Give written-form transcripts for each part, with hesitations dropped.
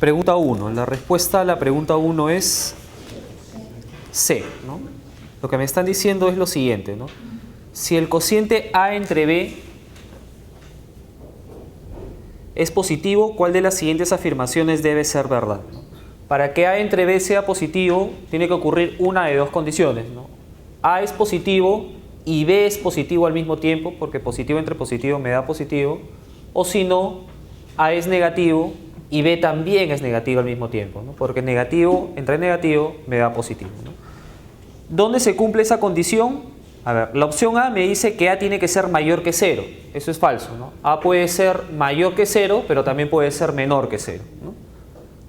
Pregunta 1. La respuesta a la pregunta 1 es C, ¿no? Lo que me están diciendo es lo siguiente, ¿no? Si el cociente A entre B es positivo, ¿cuál de las siguientes afirmaciones debe ser verdad? Para que A entre B sea positivo, tiene que ocurrir una de dos condiciones, ¿no? A es positivo y B es positivo al mismo tiempo, porque positivo entre positivo me da positivo, o si no, A es negativo y B también es negativo al mismo tiempo, ¿no? Porque negativo entre negativo me da positivo, ¿no? ¿Dónde se cumple esa condición? A ver, la opción A me dice que A tiene que ser mayor que 0. Eso es falso, ¿no? A puede ser mayor que 0, pero también puede ser menor que 0, ¿no?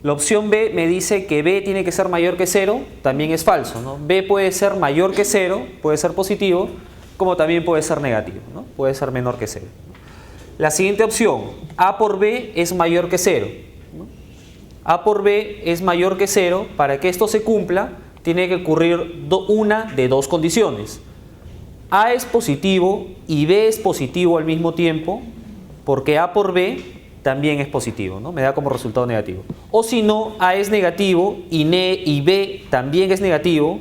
La opción B me dice que B tiene que ser mayor que 0, también es falso, ¿no? B puede ser mayor que 0, puede ser positivo, como también puede ser negativo, ¿no? Puede ser menor que 0. La siguiente opción, A por B es mayor que 0, ¿no? A por B es mayor que 0, para que esto se cumpla, tiene que ocurrir una de dos condiciones. A es positivo y B es positivo al mismo tiempo, porque A por B también es positivo, ¿no? Me da como resultado negativo. O si no, A es negativo y B también es negativo,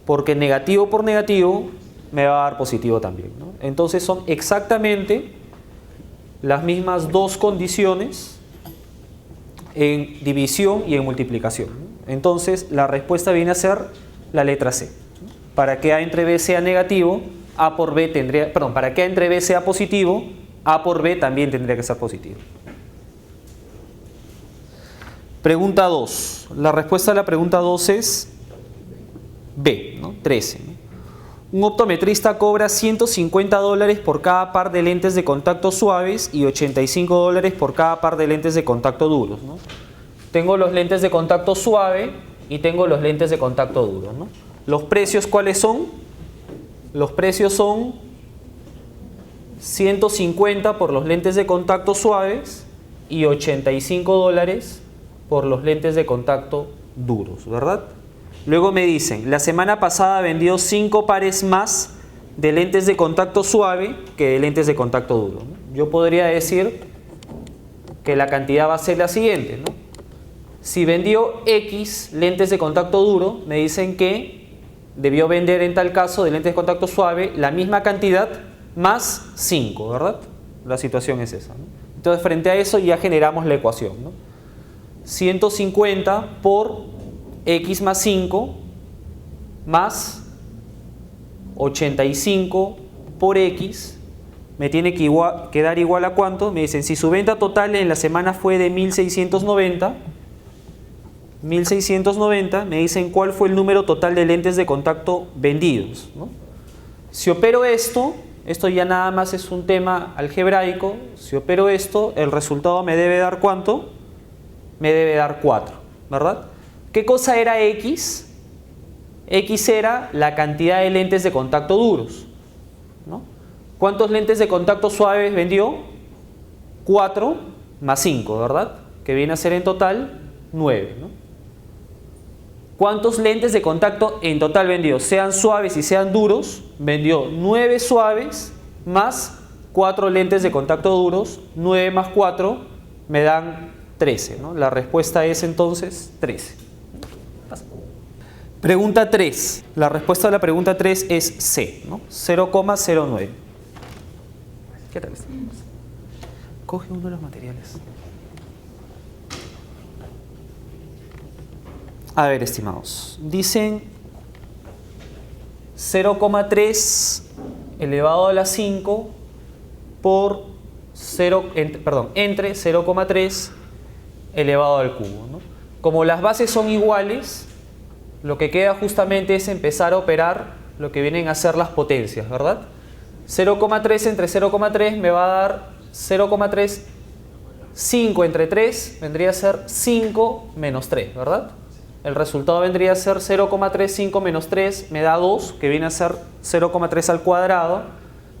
porque negativo por negativo me va a dar positivo también, ¿no? Entonces son exactamente las mismas dos condiciones en división y en multiplicación, ¿no? Entonces la respuesta viene a ser la letra C. Para que A entre B sea negativo, A por B tendría, perdón, para que A entre B sea positivo, A por B también tendría que ser positivo. Pregunta 2. La respuesta a la pregunta 2 es B, ¿no? 13, ¿no? Un optometrista cobra $150 por cada par de lentes de contacto suaves y $85 por cada par de lentes de contacto duros, ¿no? Tengo los lentes de contacto suave y tengo los lentes de contacto duro, ¿no? ¿Los precios cuáles son? Los precios son 150 por los lentes de contacto suaves y $85 por los lentes de contacto duros, ¿verdad? Luego me dicen, la semana pasada vendió 5 pares más de lentes de contacto suave que de lentes de contacto duro, ¿no? Yo podría decir que la cantidad va a ser la siguiente, ¿no? Si vendió X lentes de contacto duro, me dicen que debió vender en tal caso de lentes de contacto suave la misma cantidad más 5, ¿verdad? La situación es esa, ¿no? Entonces frente a eso ya generamos la ecuación, ¿no? 150 por X más 5 más 85 por X me tiene que dar igual a ¿cuánto? Me dicen, si su venta total en la semana fue de 1690, me dicen cuál fue el número total de lentes de contacto vendidos, ¿no? Si opero esto ya nada más es un tema algebraico. Si opero esto, el resultado me debe dar ¿cuánto? Me debe dar 4, ¿verdad? ¿Qué cosa era X? X era la cantidad de lentes de contacto duros, ¿no? ¿Cuántos lentes de contacto suaves vendió? 4 más 5, ¿verdad? Que viene a ser en total 9, ¿no? ¿Cuántos lentes de contacto en total vendió? Sean suaves y sean duros, vendió 9 suaves más 4 lentes de contacto duros. 9 más 4 me dan 13, ¿no? La respuesta es entonces 13. Pregunta 3. La respuesta a la pregunta 3 es C, ¿no? 0,09. ¿Qué tal? Coge uno de los materiales. A ver, estimados, dicen 0,3 elevado a la 5 por entre 0,3 elevado al cubo, ¿no? Como las bases son iguales, lo que queda justamente es empezar a operar lo que vienen a ser las potencias, ¿verdad? 0,3 entre 0,3 me va a dar 0,3, 5 entre 3 vendría a ser 5 menos 3, ¿verdad? El resultado vendría a ser 0,35 menos 3 me da 2, que viene a ser 0,3 al cuadrado.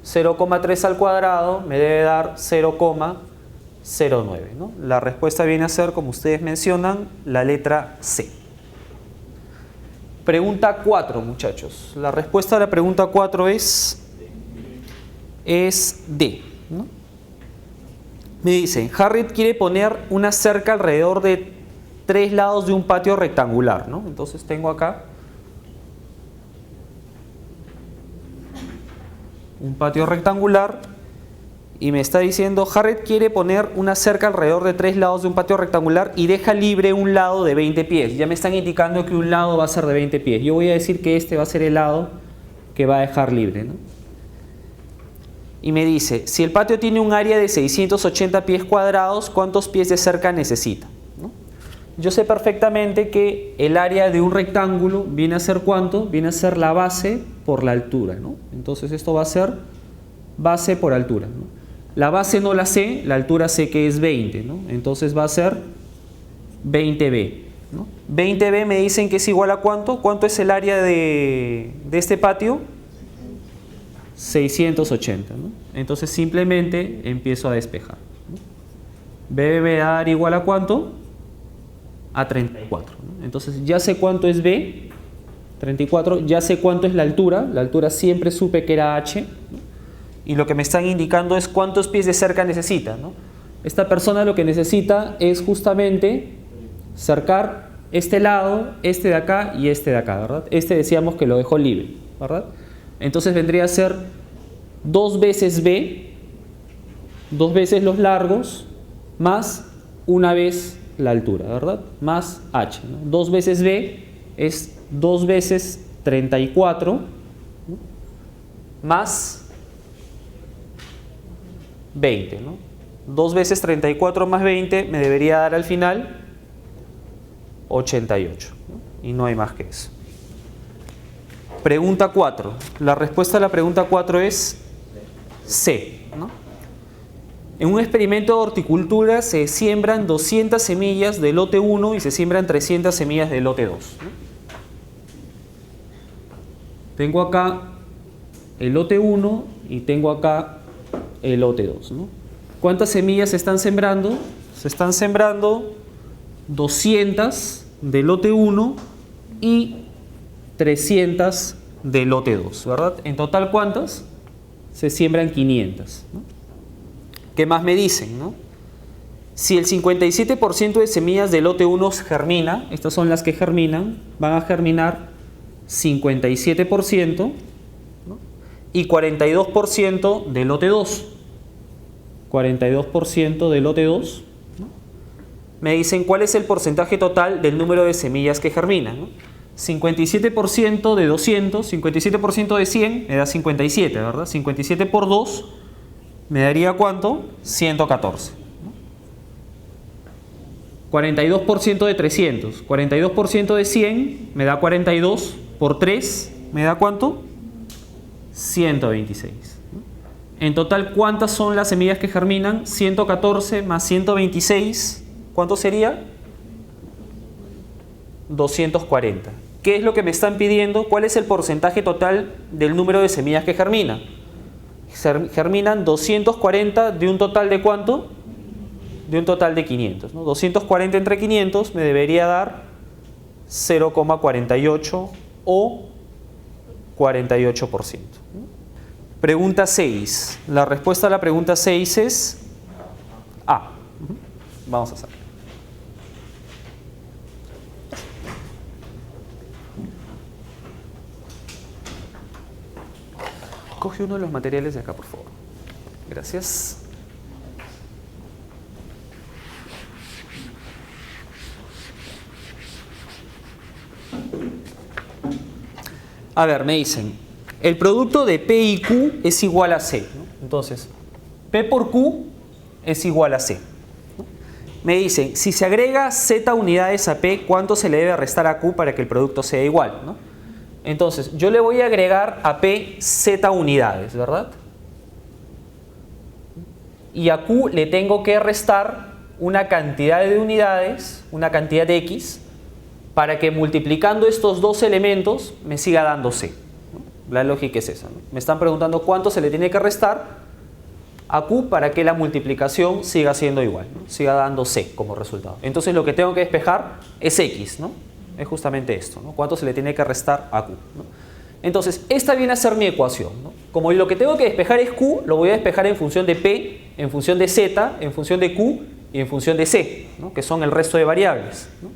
0,3 al cuadrado me debe dar 0,09, ¿no? La respuesta viene a ser, como ustedes mencionan, la letra C. Pregunta 4, muchachos. La respuesta a la pregunta 4 es D, ¿no? Me dicen, Harriet quiere poner una cerca alrededor de tres lados de un patio rectangular, ¿no? Entonces tengo acá un patio rectangular y me está diciendo, Harriet quiere poner una cerca alrededor de tres lados de un patio rectangular y deja libre un lado de 20 pies. Ya me están indicando que un lado va a ser de 20 pies. Yo voy a decir que este va a ser el lado que va a dejar libre, ¿no? Y me dice, si el patio tiene un área de 680 pies cuadrados, ¿cuántos pies de cerca necesita? ¿No? Yo sé perfectamente que el área de un rectángulo viene a ser ¿cuánto? Viene a ser la base por la altura, ¿no? Entonces esto va a ser base por altura, ¿no? La base no la sé, la altura sé que es 20, ¿no? Entonces va a ser 20b, ¿no? 20b me dicen que es igual a ¿cuánto? ¿Cuánto es el área de este patio? 680, ¿no? Entonces simplemente empiezo a despejar, ¿no? B me va a dar igual a ¿cuánto? A 34, ¿no? Entonces ya sé cuánto es B, 34, ya sé cuánto es la altura siempre supe que era H, ¿no? Y lo que me están indicando es cuántos pies de cerca necesita, ¿no? Esta persona lo que necesita es justamente cercar este lado, este de acá y este de acá, ¿verdad? Este decíamos que lo dejó libre, ¿verdad? Entonces vendría a ser 2 veces B, 2 veces los largos, más una vez la altura, ¿verdad? Más H, ¿no? 2 veces B es 2 veces 34, ¿no? Más 20, ¿no? 2 veces 34 más 20 me debería dar al final 88, ¿no? Y no hay más que eso. Pregunta 4. La respuesta a la pregunta 4 es C, ¿no? En un experimento de horticultura se siembran 200 semillas del lote 1 y se siembran 300 semillas del lote 2, ¿no? Tengo acá el lote 1 y tengo acá el lote 2, ¿no? ¿Cuántas semillas se están sembrando? Se están sembrando 200 del lote 1 y 300 del lote 2, ¿verdad? En total, ¿cuántas? Se siembran 500, ¿no? ¿Qué más me dicen, no? Si el 57% de semillas del lote 1 germina, estas son las que germinan, van a germinar 57%, ¿no? Y 42% del lote 2. 42% del lote 2, ¿no? Me dicen cuál es el porcentaje total del número de semillas que germinan, ¿no? 57% de 200, 57% de 100 me da 57, ¿verdad? 57 por 2 me daría ¿cuánto? 114, ¿no? 42% de 300, 42% de 100 me da 42 por 3 me da ¿cuánto? 126, ¿no? En total, ¿cuántas son las semillas que germinan? 114 más 126, ¿cuánto sería? 240. ¿Qué es lo que me están pidiendo? ¿Cuál es el porcentaje total del número de semillas que germinan? Germinan 240 de un total de ¿cuánto? De un total de 500, ¿no? 240 entre 500 me debería dar 0,48 o 48%, ¿no? Pregunta 6. La respuesta a la pregunta 6 es A. Vamos a hacer. Coge uno de los materiales de acá, por favor. Gracias. A ver, me dicen, el producto de P y Q es igual a C, ¿no? Entonces, P por Q es igual a C, ¿no? Me dicen, si se agrega Z unidades a P, ¿cuánto se le debe restar a Q para que el producto sea igual, ¿no? Entonces, yo le voy a agregar a P Z unidades, ¿verdad? Y a Q le tengo que restar una cantidad de unidades, una cantidad de X, para que multiplicando estos dos elementos me siga dando C, ¿no? La lógica es esa, ¿no? Me están preguntando cuánto se le tiene que restar a Q para que la multiplicación siga siendo igual, ¿no? Siga dando C como resultado. Entonces lo que tengo que despejar es X, ¿no? Es justamente esto, ¿no? ¿Cuánto se le tiene que restar a Q, ¿no? Entonces, esta viene a ser mi ecuación, ¿no? Como lo que tengo que despejar es Q, lo voy a despejar en función de P, en función de Z, en función de Q y en función de C, ¿no? Que son el resto de variables, ¿no?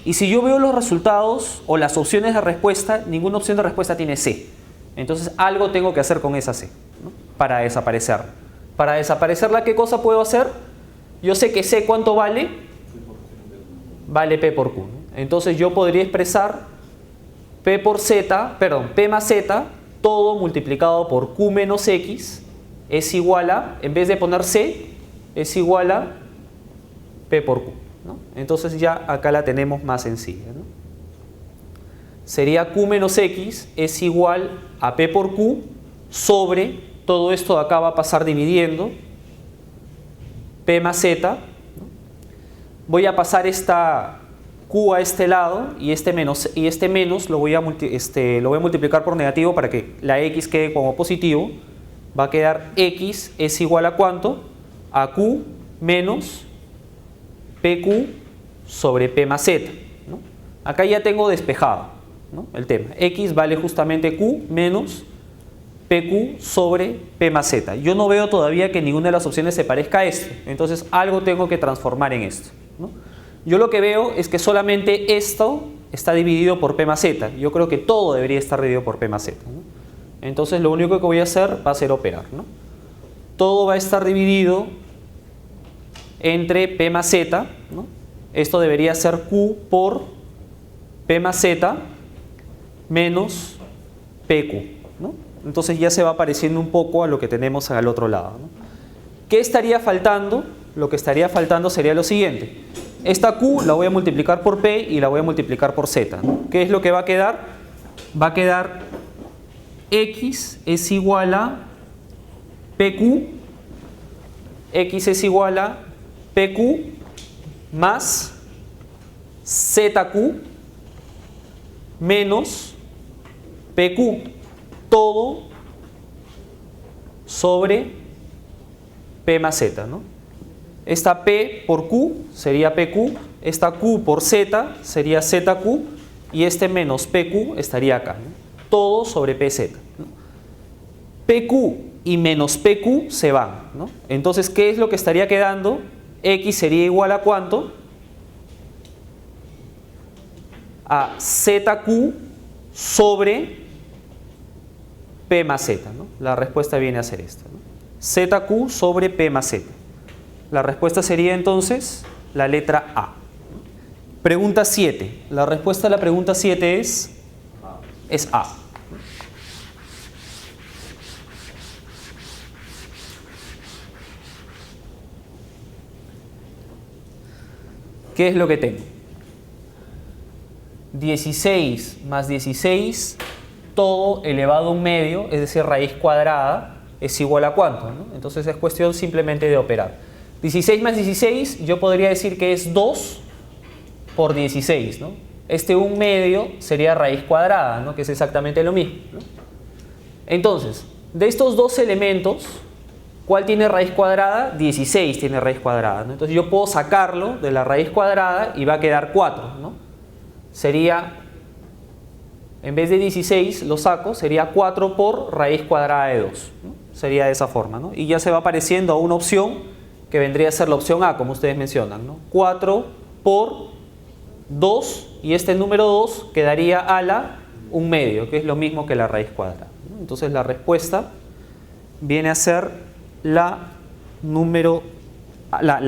Y si yo veo los resultados o las opciones de respuesta, ninguna opción de respuesta tiene C. Entonces algo tengo que hacer con esa C, ¿no? Para desaparecerla. Para desaparecerla, ¿qué cosa puedo hacer? Yo sé que C, ¿cuánto vale? Vale P por Q, ¿no? Entonces yo podría expresar P más Z, todo multiplicado por Q menos X, es igual a, en vez de poner C, es igual a P por Q, ¿no? Entonces ya acá la tenemos más sencilla, ¿no? Sería Q menos X es igual a P por Q sobre, todo esto de acá va a pasar dividiendo, P más Z, ¿no? Voy a pasar esta Q a este lado y este menos lo voy a multiplicar por negativo para que la X quede como positivo. Va a quedar X es igual a ¿cuánto? A Q menos PQ sobre P más Z, ¿no? Acá ya tengo despejado, ¿no? El tema. X vale justamente Q menos PQ sobre P más Z. Yo no veo todavía que ninguna de las opciones se parezca a esto. Entonces algo tengo que transformar en esto, ¿no? Yo lo que veo es que solamente esto está dividido por P más Z. Yo creo que todo debería estar dividido por P más Z, ¿no? Entonces lo único que voy a hacer va a ser operar, ¿no? Todo va a estar dividido entre P más Z, ¿no? Esto debería ser Q por P más Z menos PQ, ¿no? Entonces ya se va pareciendo un poco a lo que tenemos al otro lado, ¿no? ¿Qué estaría faltando? Lo que estaría faltando sería lo siguiente. Esta Q la voy a multiplicar por P y la voy a multiplicar por Z, ¿no? ¿Qué es lo que va a quedar? Va a quedar X es igual a PQ, X es igual a PQ más ZQ menos PQ, todo sobre P más Z, ¿no? Esta P por Q sería PQ, esta Q por Z sería ZQ y este menos PQ estaría acá, ¿no? Todo sobre PZ, ¿no? PQ y menos PQ se van, ¿no? Entonces, ¿qué es lo que estaría quedando? X sería igual a ¿cuánto? A ZQ sobre P más Z, ¿no? La respuesta viene a ser esta, ¿no? ZQ sobre P más Z. La respuesta sería entonces la letra A. Pregunta 7. La respuesta a la pregunta 7 es A. ¿Qué es lo que tengo? 16 más 16, todo elevado a un medio, es decir, raíz cuadrada, es igual a ¿cuánto?, ¿no? Entonces es cuestión simplemente de operar. 16 más 16, yo podría decir que es 2 por 16, ¿no? Este 1 medio sería raíz cuadrada, ¿no? Que es exactamente lo mismo, ¿no? Entonces, de estos dos elementos, ¿cuál tiene raíz cuadrada? 16 tiene raíz cuadrada, ¿no? Entonces yo puedo sacarlo de la raíz cuadrada y va a quedar 4, ¿no? Sería, en vez de 16 lo saco, sería 4 por raíz cuadrada de 2, ¿no? Sería de esa forma, ¿no? Y ya se va pareciendo a una opción que vendría a ser la opción A, como ustedes mencionan, ¿no? 4 por 2 y este número 2 quedaría a la 1 medio, que es lo mismo que la raíz cuadrada, ¿no? Entonces la respuesta viene a ser la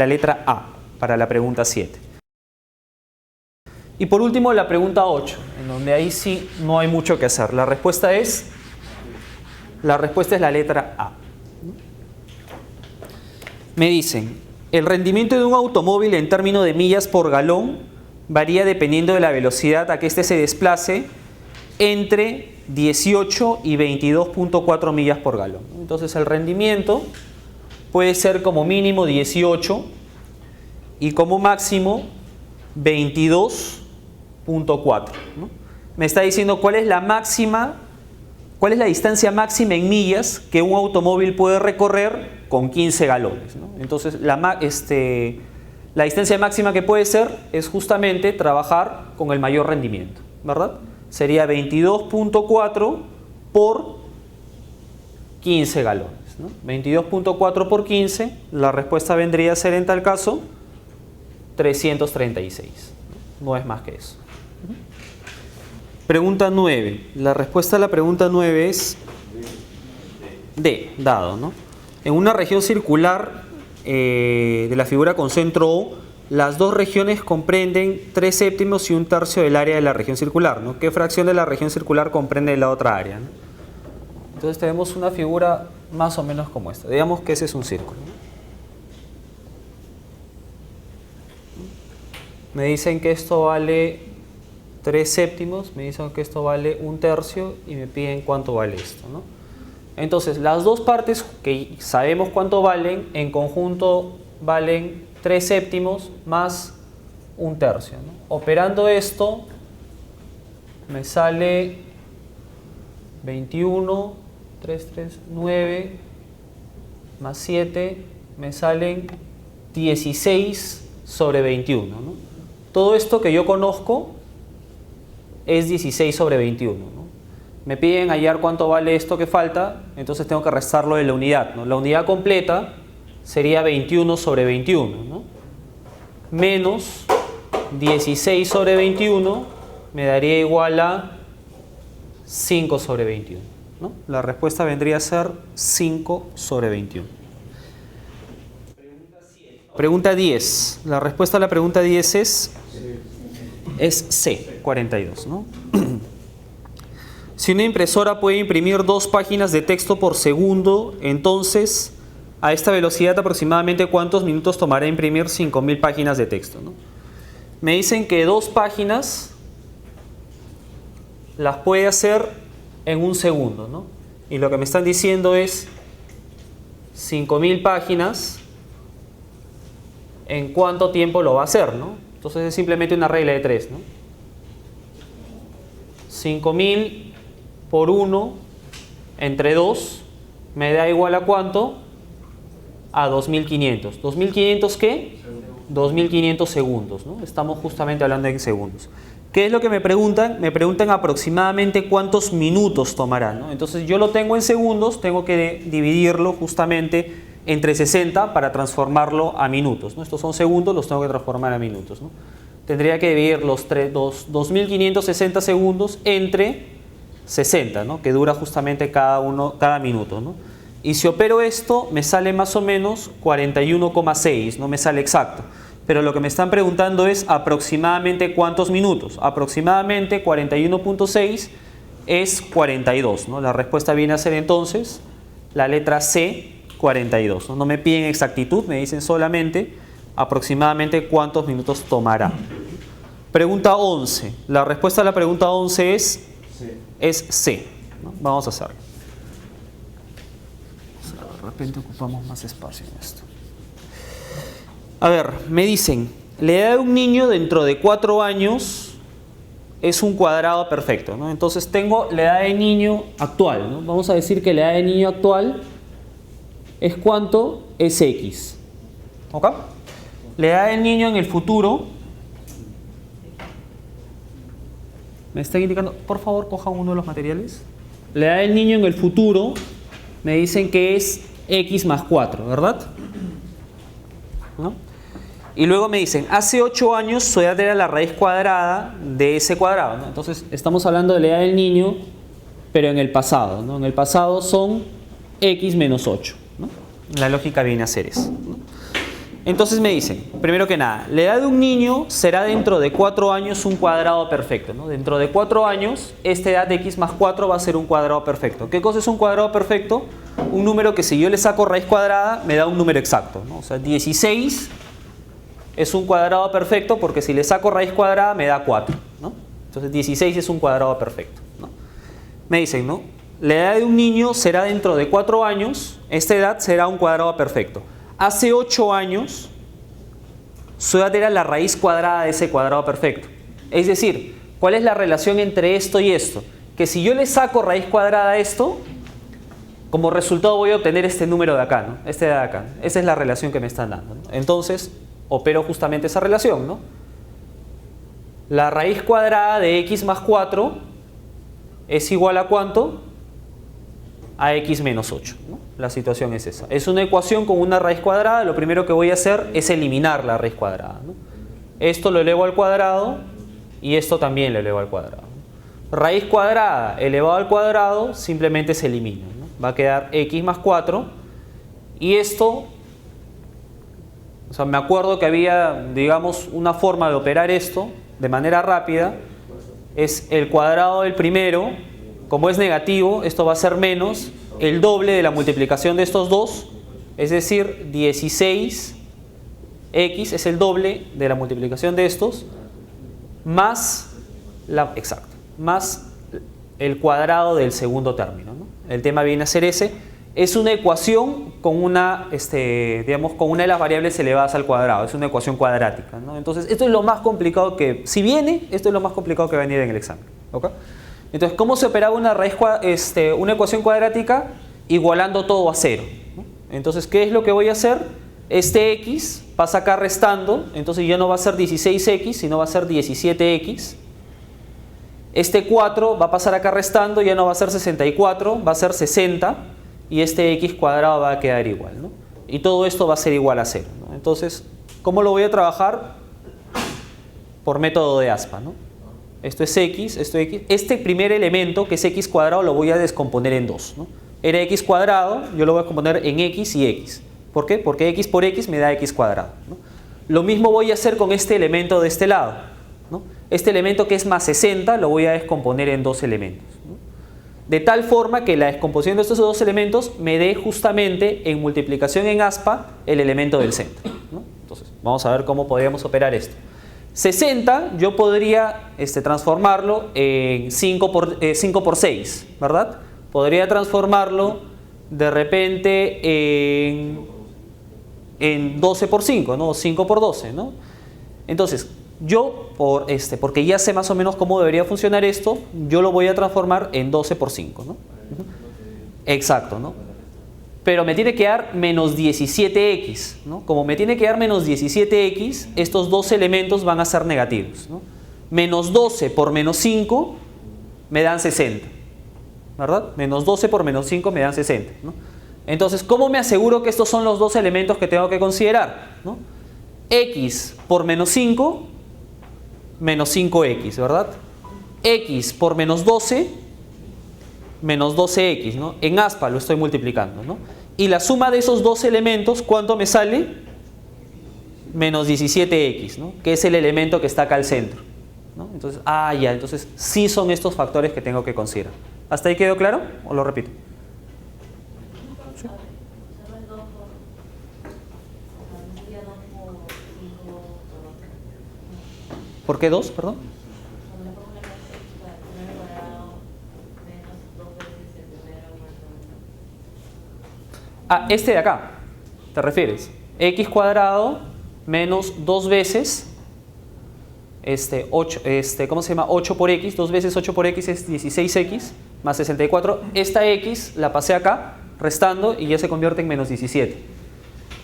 letra A para la pregunta 7. Y por último la pregunta 8, en donde ahí sí no hay mucho que hacer. La respuesta es la letra A. Me dicen, el rendimiento de un automóvil en términos de millas por galón varía dependiendo de la velocidad a que éste se desplace entre 18 y 22.4 millas por galón. Entonces el rendimiento puede ser como mínimo 18 y como máximo 22.4, ¿no? Me está diciendo cuál es la distancia máxima en millas que un automóvil puede recorrer con 15 galones, ¿no? Entonces la distancia máxima que puede ser es justamente trabajar con el mayor rendimiento, ¿verdad? Sería 22.4 por 15 galones, ¿no? 22.4 por 15, la respuesta vendría a ser en tal caso 336. No es más que eso. Pregunta 9. La respuesta a la pregunta 9 es D, dado, ¿no? En una región circular de la figura con centro O, las dos regiones comprenden 3/7 y 1/3 del área de la región circular, ¿no? ¿Qué fracción de la región circular comprende la otra área, ¿no? Entonces tenemos una figura más o menos como esta. Digamos que ese es un círculo, ¿no? Me dicen que esto vale 3/7, me dicen que esto vale 1/3 y me piden cuánto vale esto, ¿no? Entonces, las dos partes que sabemos cuánto valen, en conjunto valen 3/7 más 1/3, ¿no? Operando esto, me sale 21, 9 más 7, me salen 16/21, ¿no? Todo esto que yo conozco es 16/21, ¿no? Me piden hallar cuánto vale esto que falta, entonces tengo que restarlo de la unidad, ¿no? La unidad completa sería 21/21, ¿no? Menos 16/21 me daría igual a 5/21, ¿no? La respuesta vendría a ser 5/21. Pregunta 10. La respuesta a la pregunta 10 es C, 42, ¿no? Si una impresora puede imprimir 2 páginas de texto por segundo, entonces a esta velocidad aproximadamente ¿cuántos minutos tomará imprimir 5000 páginas de texto, ¿no? Me dicen que 2 páginas las puede hacer en 1 segundo, ¿no? Y lo que me están diciendo es 5000 páginas, ¿en cuánto tiempo lo va a hacer, ¿no? Entonces es simplemente una regla de 3, ¿no? 5000 por 1 entre 2 me da igual a ¿cuánto? A 2500. ¿2500 qué? 2500 segundos, ¿no? Estamos justamente hablando en segundos. ¿Qué es lo que me preguntan? Me preguntan aproximadamente cuántos minutos tomará, ¿no? Entonces yo lo tengo en segundos, tengo que dividirlo justamente entre 60 para transformarlo a minutos, ¿no? Estos son segundos, los tengo que transformar a minutos, ¿no? Tendría que dividir los 2560 segundos entre 60, ¿no? Que dura justamente cada minuto, ¿no? Y si opero esto, me sale más o menos 41,6, no me sale exacto. Pero lo que me están preguntando es aproximadamente cuántos minutos. Aproximadamente 41,6 es 42, ¿no? La respuesta viene a ser entonces la letra C, 42, ¿no? No me piden exactitud, me dicen solamente aproximadamente cuántos minutos tomará. Pregunta 11. La respuesta a la pregunta 11 es C, ¿no? Vamos a hacerlo. De repente ocupamos más espacio en esto. A ver, me dicen, la edad de un niño dentro de 4 años es un cuadrado perfecto, ¿no? Entonces tengo la edad de niño actual, ¿no? Vamos a decir que la edad de niño actual es ¿cuánto? Es X. ¿Ok? La edad del niño en el futuro, me están indicando, por favor cojan uno de los materiales. La edad del niño en el futuro me dicen que es X más 4, ¿verdad? ¿No? Y luego me dicen, hace 8 años su edad era la raíz cuadrada de ese cuadrado, ¿no? Entonces estamos hablando de la edad del niño, pero en el pasado, ¿no? En el pasado son X menos 8, ¿no? La lógica viene a ser eso, ¿no? Entonces me dicen, primero que nada, la edad de un niño será dentro de 4 años un cuadrado perfecto, ¿no? Dentro de 4 años, esta edad de X más 4 va a ser un cuadrado perfecto. ¿Qué cosa es un cuadrado perfecto? Un número que si yo le saco raíz cuadrada, me da un número exacto, ¿no? O sea, 16 es un cuadrado perfecto porque si le saco raíz cuadrada me da 4, ¿no? Entonces 16 es un cuadrado perfecto, ¿no? Me dicen, ¿no? La edad de un niño será dentro de 4 años, esta edad será un cuadrado perfecto. Hace 8 años, su edad era la raíz cuadrada de ese cuadrado perfecto. Es decir, ¿cuál es la relación entre esto y esto? Que si yo le saco raíz cuadrada a esto, como resultado voy a obtener este número de acá, ¿no? Este de acá. Esa es la relación que me están dando, ¿no? Entonces, opero justamente esa relación, ¿no? La raíz cuadrada de X más 4 es igual a ¿cuánto? A X menos 8, ¿no? La situación es esa. Es una ecuación con una raíz cuadrada. Lo primero que voy a hacer es eliminar la raíz cuadrada, ¿no? Esto lo elevo al cuadrado y esto también lo elevo al cuadrado. Raíz cuadrada elevado al cuadrado simplemente se elimina, ¿no? Va a quedar x más 4 y esto, o sea, me acuerdo que había, digamos, una forma de operar esto de manera rápida, es el cuadrado del primero, como es negativo, esto va a ser menos el doble de la multiplicación de estos dos, es decir, 16x es el doble de la multiplicación de estos, más más el cuadrado del segundo término, ¿no? El tema viene a ser ese. Es una ecuación con una, digamos, con una de las variables elevadas al cuadrado. Es una ecuación cuadrática, ¿no? Entonces, esto es lo más complicado que, si viene, esto es lo más complicado que va a venir en el examen, ¿ok? Entonces, ¿cómo se operaba una una ecuación cuadrática? Igualando todo a 0, ¿no? Entonces, ¿qué es lo que voy a hacer? Este x pasa acá restando, entonces ya no va a ser 16x, sino va a ser 17x. Este 4 va a pasar acá restando, ya no va a ser 64, va a ser 60. Y este x cuadrado va a quedar igual, ¿no? Y todo esto va a ser igual a 0, ¿no? Entonces, ¿cómo lo voy a trabajar? Por método de aspa, ¿no? Esto es x, esto es x. Este primer elemento, que es x cuadrado, lo voy a descomponer en 2, ¿no? Era x cuadrado, yo lo voy a componer en x y x. ¿Por qué? Porque x por x me da x cuadrado, ¿no? Lo mismo voy a hacer con este elemento de este lado, ¿no? Este elemento que es más 60 lo voy a descomponer en 2 elementos, ¿no? De tal forma que la descomposición de estos dos elementos me dé justamente en multiplicación en aspa el elemento del centro, ¿no? Entonces, vamos a ver cómo podríamos operar esto. 60 yo podría transformarlo en 5 por 6, ¿verdad? Podría transformarlo de repente en 12 por 5, ¿no? 5 por 12, ¿no? Entonces, yo, porque ya sé más o menos cómo debería funcionar esto, yo lo voy a transformar en 12 por 5, ¿no? Exacto, ¿no? Pero me tiene que dar menos 17x, ¿no? Como me tiene que dar menos 17x, estos dos elementos van a ser negativos, ¿no? Menos 12 por menos 5 me dan 60, ¿verdad? Menos 12 por menos 5 me dan 60, ¿no? Entonces, ¿cómo me aseguro que estos son los dos elementos que tengo que considerar, ¿no? X por menos 5, menos 5x, ¿verdad? X por menos 12, menos 12x, ¿no? En aspa lo estoy multiplicando, ¿no? Y la suma de esos dos elementos, ¿cuánto me sale? Menos 17x, ¿no? Que es el elemento que está acá al centro, ¿no? Entonces, entonces sí son estos factores que tengo que considerar. ¿Hasta ahí quedó claro? ¿O lo repito? ¿Sí? ¿Por qué 2? Perdón. Este de acá, ¿te refieres? X cuadrado menos 2 veces 8, ¿cómo se llama? 8 por x, 2 veces 8 por x es 16x más 64. Esta x la pasé acá restando y ya se convierte en menos 17.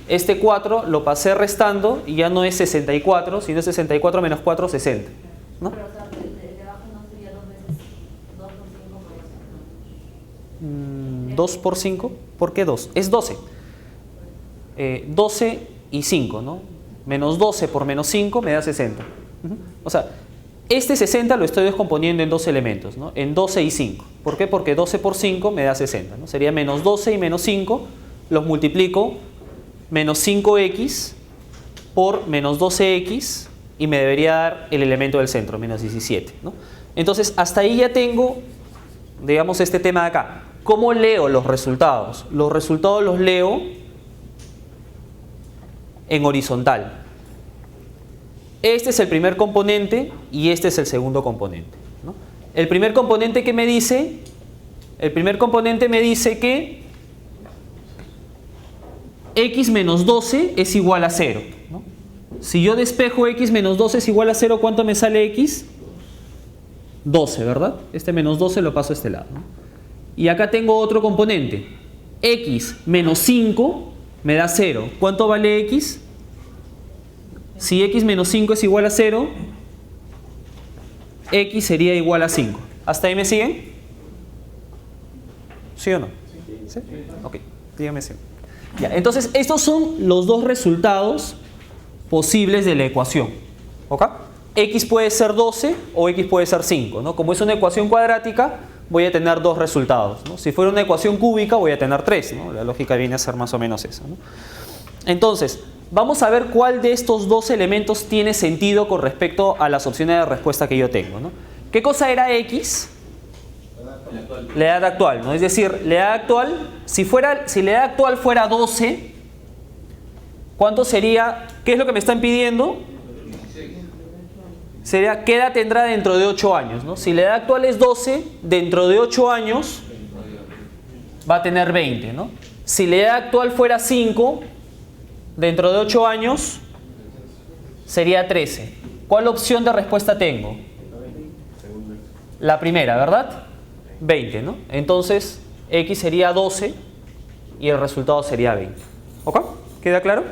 Este 4 lo pasé restando y ya no es 64, sino es 64 menos 4, 60, ¿no? Pero, o sea, el de abajo no sería 2 veces 2 por 5 por 2 por 5, ¿por qué 2? Es 12. 12 y 5, ¿no? Menos 12 por menos 5 me da 60. O sea, este 60 lo estoy descomponiendo en dos elementos, ¿no? En 12 y 5. ¿Por qué? Porque 12 por 5 me da 60, ¿no? Sería menos 12 y menos 5, los multiplico, menos 5x por menos 12x y me debería dar el elemento del centro, menos 17, ¿no? Entonces, hasta ahí ya tengo, digamos, este tema de acá. ¿Cómo leo los resultados? Los resultados los leo en horizontal. Este es el primer componente y este es el segundo componente, ¿no? El primer componente que me dice, que x menos 12 es igual a 0, ¿no? Si yo despejo x menos 12 es igual a 0, ¿cuánto me sale x? 12, ¿verdad? Este menos 12 lo paso a este lado, ¿no? Y acá tengo otro componente. X menos 5 me da 0. ¿Cuánto vale x? Si x menos 5 es igual a 0, x sería igual a 5. ¿Hasta ahí me siguen? ¿Sí o no? ¿Sí? Ok, dígame si. Ya, entonces, estos son los dos resultados posibles de la ecuación. ¿Ok? X puede ser 12 o X puede ser 5, ¿no? Como es una ecuación cuadrática, voy a tener dos resultados, ¿no? Si fuera una ecuación cúbica, voy a tener 3, ¿no? La lógica viene a ser más o menos esa, ¿no? Entonces, vamos a ver cuál de estos dos elementos tiene sentido con respecto a las opciones de respuesta que yo tengo, ¿no? ¿Qué cosa era X? La edad actual, ¿no? Es decir, la edad actual, si la edad actual fuera 12, ¿cuánto sería? ¿Qué es lo que me están pidiendo? Sería, ¿qué edad tendrá dentro de 8 años? ¿No? Si la edad actual es 12, dentro de 8 años va a tener 20, ¿no? Si la edad actual fuera 5, dentro de 8 años sería 13. ¿Cuál opción de respuesta tengo? La primera, ¿verdad? 20, ¿no? Entonces, X sería 12 y el resultado sería 20. ¿Ok? ¿Queda claro?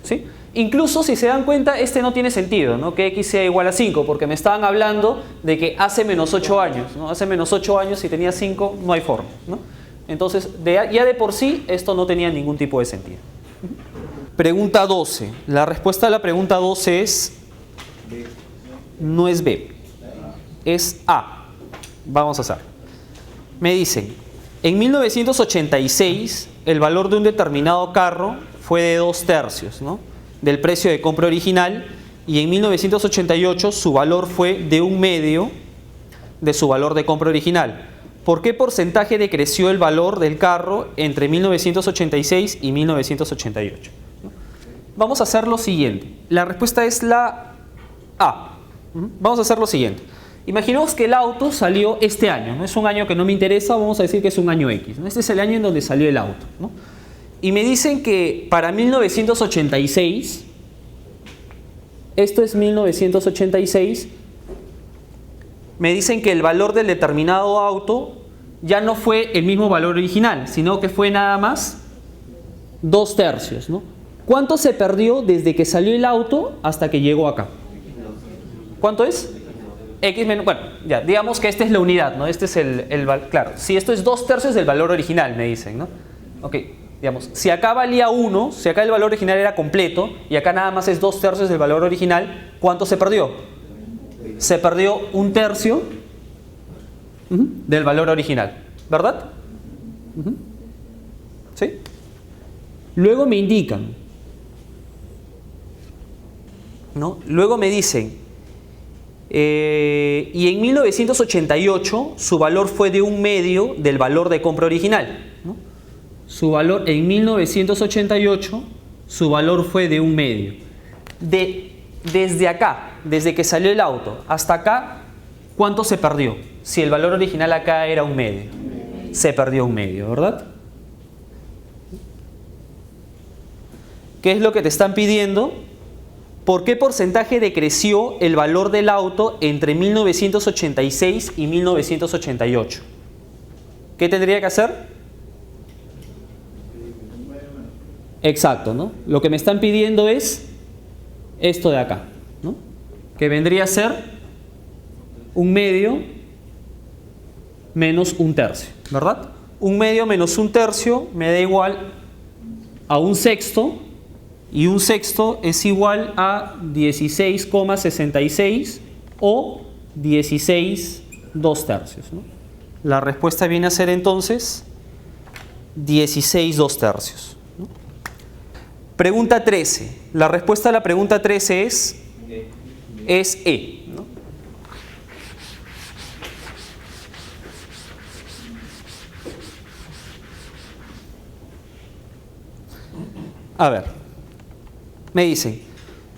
¿Sí? Incluso si se dan cuenta, este no tiene sentido, ¿no? Que X sea igual a 5, porque me estaban hablando de que hace menos 8 años, ¿no? Hace menos 8 años, si tenía 5, no hay forma, ¿no? Entonces, ya de por sí, esto no tenía ningún tipo de sentido. Pregunta 12. La respuesta a la pregunta 12 es... No es B, es A. Vamos a hacer. Me dicen, en 1986, el valor de un determinado carro fue de 2/3, ¿no? Del precio de compra original, y en 1988 su valor fue de 1/2 de su valor de compra original. ¿Por qué porcentaje decreció el valor del carro entre 1986 y 1988? Vamos a hacer lo siguiente. La respuesta es la A. Vamos a hacer lo siguiente. Imaginemos que el auto salió este año, ¿no? Es un año que no me interesa, vamos a decir que es un año X, ¿no? Este es el año en donde salió el auto, ¿no? Y me dicen que para 1986, esto es 1986, me dicen que el valor del determinado auto ya no fue el mismo valor original, sino que fue nada más 2/3, ¿no? ¿Cuánto se perdió desde que salió el auto hasta que llegó acá? ¿Cuánto es? X menos, bueno, ya, digamos que esta es la unidad, ¿no? Este es claro, si esto es 2/3 del valor original, me dicen, ¿no? Ok, digamos, si acá valía 1, si acá el valor original era completo y acá nada más es 2/3 del valor original, ¿cuánto se perdió? Se perdió 1/3 del valor original, ¿verdad? ¿Sí? Luego me indican, ¿no? Luego me dicen, y en 1988 su valor fue de 1/2 del valor de compra original, ¿no? Su valor en 1988, su valor fue de 1/2. Desde acá, desde que salió el auto hasta acá, ¿cuánto se perdió? Si el valor original acá era 1/2, se perdió 1/2, ¿verdad? ¿Qué es lo que te están pidiendo? ¿Por qué porcentaje decreció el valor del auto entre 1986 y 1988? ¿Qué tendría que hacer? Exacto, ¿no? Lo que me están pidiendo es esto de acá, ¿no? Que vendría a ser 1/2 menos 1/3, ¿verdad? 1/2 menos 1/3 me da igual a 1/6, y 1/6 es igual a 16,66 o 16 2/3, ¿no? La respuesta viene a ser entonces 16 2/3, ¿no? Pregunta 13. La respuesta a la pregunta 13 es E, ¿no? A ver, me dicen,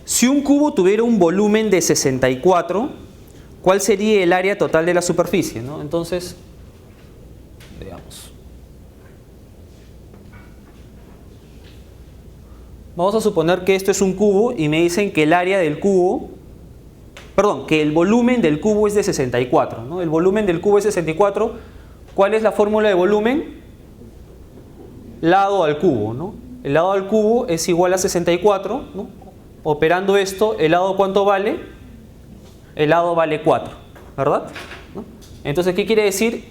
si un cubo tuviera un volumen de 64, ¿cuál sería el área total de la superficie, ¿no? Entonces, veamos. Vamos a suponer que esto es un cubo y me dicen que el área del cubo, perdón, que el volumen del cubo es de 64, ¿no? El volumen del cubo es 64. ¿Cuál es la fórmula de volumen? Lado al cubo, ¿no? El lado al cubo es igual a 64, ¿no? Operando esto, ¿el lado cuánto vale? El lado vale 4, ¿verdad? ¿No? Entonces, ¿qué quiere decir?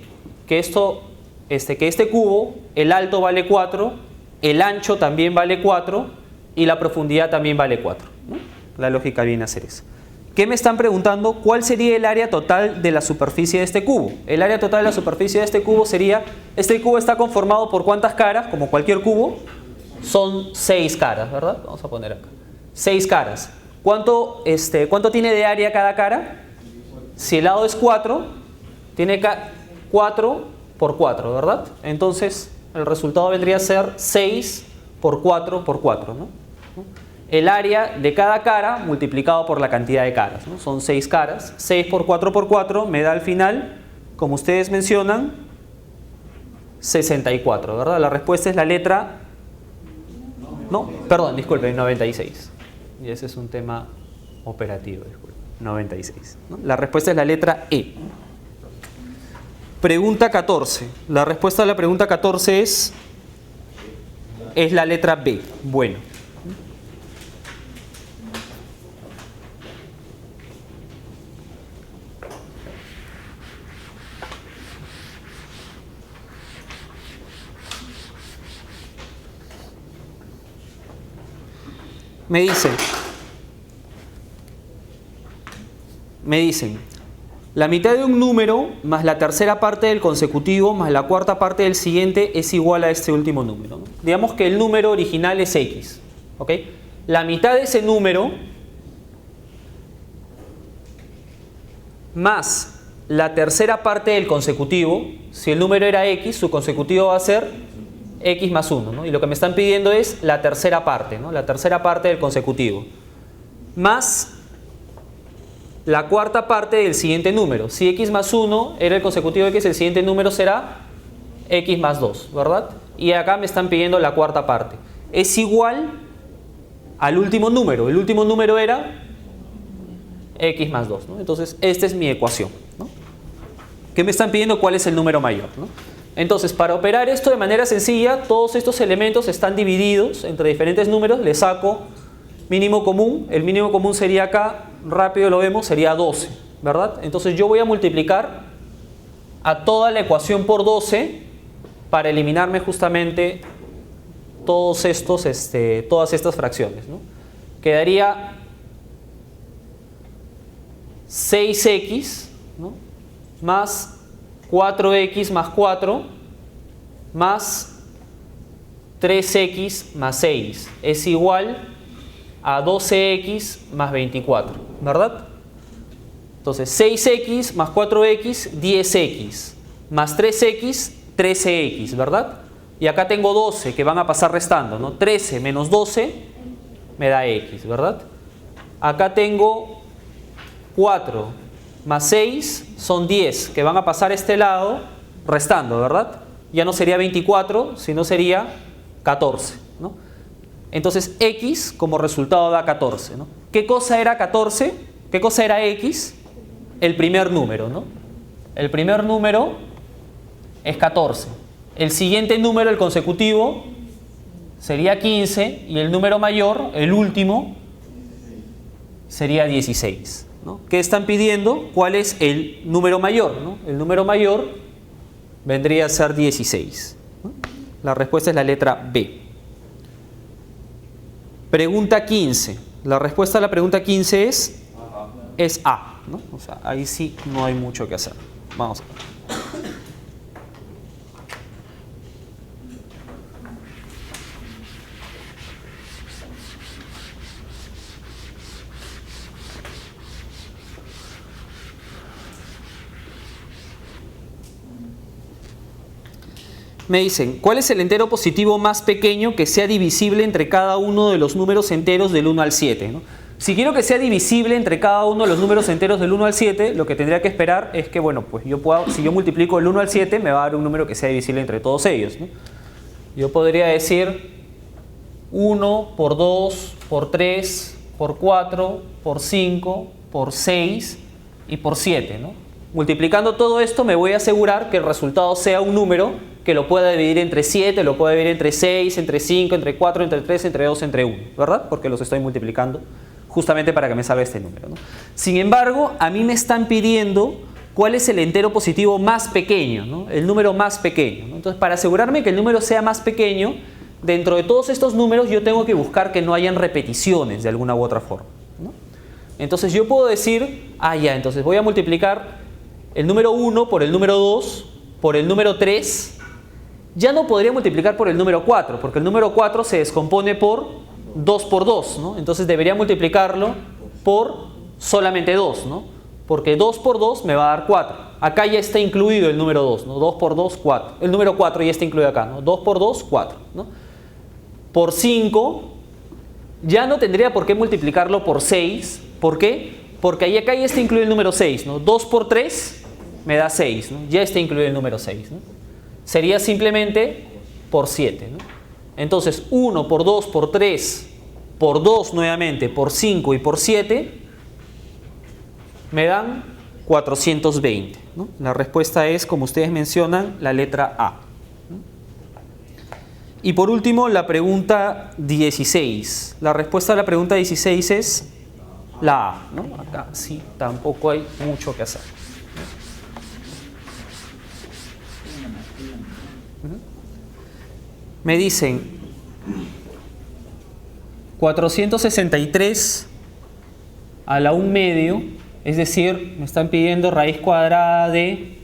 Que este cubo, el alto vale 4, el ancho también vale 4 y la profundidad también vale 4, ¿no? La lógica viene a ser eso. ¿Qué me están preguntando? ¿Cuál sería el área total de la superficie de este cubo? El área total de la superficie de este cubo sería, este cubo está conformado por ¿cuántas caras? Como cualquier cubo, son 6 caras, ¿verdad? Vamos a poner acá. 6 caras. ¿Cuánto tiene de área cada cara? Si el lado es 4, tiene 4 por 4, ¿verdad? Entonces, el resultado vendría a ser 6 por 4 por 4, ¿no? El área de cada cara multiplicado por la cantidad de caras, ¿no? Son 6 caras. 6 por 4 por 4 me da al final, como ustedes mencionan, 64, ¿verdad? La respuesta es la letra... No, perdón, disculpen, 96. Y ese es un tema operativo, disculpen. 96, ¿no? La respuesta es la letra E. Pregunta 14. La respuesta a la pregunta 14 es la letra B. Bueno. Me dicen, la mitad de un número más la tercera parte del consecutivo más la cuarta parte del siguiente es igual a este último número, ¿no? Digamos que el número original es X, ¿ok? La mitad de ese número más la tercera parte del consecutivo, si el número era X, su consecutivo va a ser X más 1, ¿no? Y lo que me están pidiendo es la tercera parte, ¿no? La tercera parte del consecutivo. Más la cuarta parte del siguiente número. Si X más 1 era el consecutivo de X, el siguiente número será X más 2, ¿verdad? Y acá me están pidiendo la cuarta parte. Es igual al último número. El último número era X más 2, ¿no? Entonces, esta es mi ecuación, ¿no? ¿Qué me están pidiendo? ¿Cuál es el número mayor, ¿no? Entonces, para operar esto de manera sencilla, todos estos elementos están divididos entre diferentes números. Le saco mínimo común. El mínimo común sería acá, rápido lo vemos, sería 12, ¿verdad? Entonces yo voy a multiplicar a toda la ecuación por 12 para eliminarme justamente todas estas fracciones, ¿no? Quedaría 6x, ¿no? Más 4x más 4 más 3x más 6 es igual a 12x más 24, ¿verdad? Entonces 6x más 4x, 10x, más 3x, 13x, ¿verdad? Y acá tengo 12 que van a pasar restando, ¿no? 13 menos 12 me da x, ¿verdad? Acá tengo 4 más 6 son 10 que van a pasar a este lado restando, ¿verdad? Ya no sería 24, sino sería 14, ¿no? Entonces x como resultado da 14, ¿no? ¿Qué cosa era 14? ¿Qué cosa era x? El primer número, ¿no? El primer número es 14. El siguiente número, el consecutivo, sería 15 y el número mayor, el último, sería 16, ¿no? ¿Qué están pidiendo? ¿Cuál es el número mayor, ¿no? El número mayor vendría a ser 16, ¿no? La respuesta es la letra B. Pregunta 15. La respuesta a la pregunta 15 es A, ¿no? O sea, ahí sí no hay mucho que hacer. Vamos a ver. Me dicen, ¿cuál es el entero positivo más pequeño que sea divisible entre cada uno de los números enteros del 1 al 7, ¿no? Si quiero que sea divisible entre cada uno de los números enteros del 1 al 7, lo que tendría que esperar es que, bueno, pues si yo multiplico el 1 al 7, me va a dar un número que sea divisible entre todos ellos, ¿no? Yo podría decir 1 por 2, por 3, por 4, por 5, por 6 y por 7, ¿no? Multiplicando todo esto me voy a asegurar que el resultado sea un número que lo pueda dividir entre 7, lo pueda dividir entre 6, entre 5, entre 4, entre 3, entre 2, entre 1, ¿verdad? Porque los estoy multiplicando justamente para que me salga este número, ¿no? Sin embargo, a mí me están pidiendo cuál es el entero positivo más pequeño, ¿no? El número más pequeño, ¿no? Entonces, para asegurarme que el número sea más pequeño, dentro de todos estos números yo tengo que buscar que no hayan repeticiones de alguna u otra forma, ¿no? Entonces yo puedo decir, ya, entonces voy a multiplicar el número 1 por el número 2 por el número 3. Ya no podría multiplicar por el número 4, porque el número 4 se descompone por 2 por 2, ¿no? Entonces debería multiplicarlo por solamente 2, ¿no? Porque 2 por 2 me va a dar 4. Acá ya está incluido el número 2, ¿no? 2 por 2, 4. El número 4 ya está incluido acá, ¿no? 2 por 2, 4, ¿no? Por 5, ya no tendría por qué multiplicarlo por 6. ¿Por qué? Porque ahí acá ya está incluido el número 6, ¿no? 2 por 3 me da 6, ¿no? Ya está incluido el número 6, ¿no? Sería simplemente por 7, ¿no? Entonces 1 por 2 por 3 por 2 nuevamente por 5 y por 7 me dan 420, ¿no? La respuesta es, como ustedes mencionan, la letra A. Y por último, la pregunta 16. La respuesta a la pregunta 16 es la A, ¿no? Acá sí, tampoco hay mucho que hacer. Me dicen 463 a la 1 medio, es decir, me están pidiendo raíz cuadrada de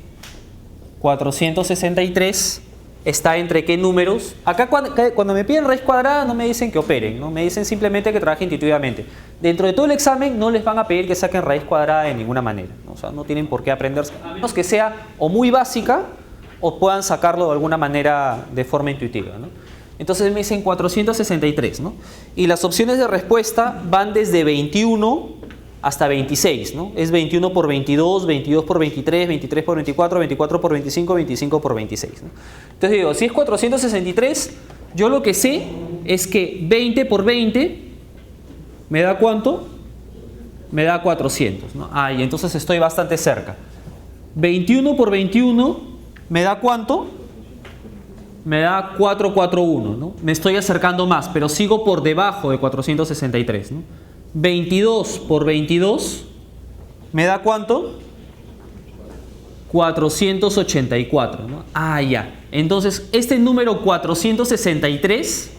463. ¿Está entre qué números? Acá cuando me piden raíz cuadrada no me dicen que operen, ¿no? Me dicen simplemente que trabajen intuitivamente. Dentro de todo el examen no les van a pedir que saquen raíz cuadrada de ninguna manera, ¿no? O sea, no tienen por qué aprenderse, a menos que sea o muy básica o puedan sacarlo de alguna manera de forma intuitiva, ¿no? Entonces me dicen 463, ¿no? Y las opciones de respuesta van desde 21 hasta 26, ¿no? Es 21 por 22, 22 por 23, 23 por 24, 24 por 25, 25 por 26, ¿no? Entonces digo, si es 463, yo lo que sé es que 20 por 20 me da ¿cuánto? Me da 400, ¿no? Y entonces estoy bastante cerca. 21 por 21 me da ¿cuánto? Me da 441, ¿no? Me estoy acercando más, pero sigo por debajo de 463, ¿no? 22 por 22 me da ¿cuánto? 484, ¿no? Ya. Entonces, este número 463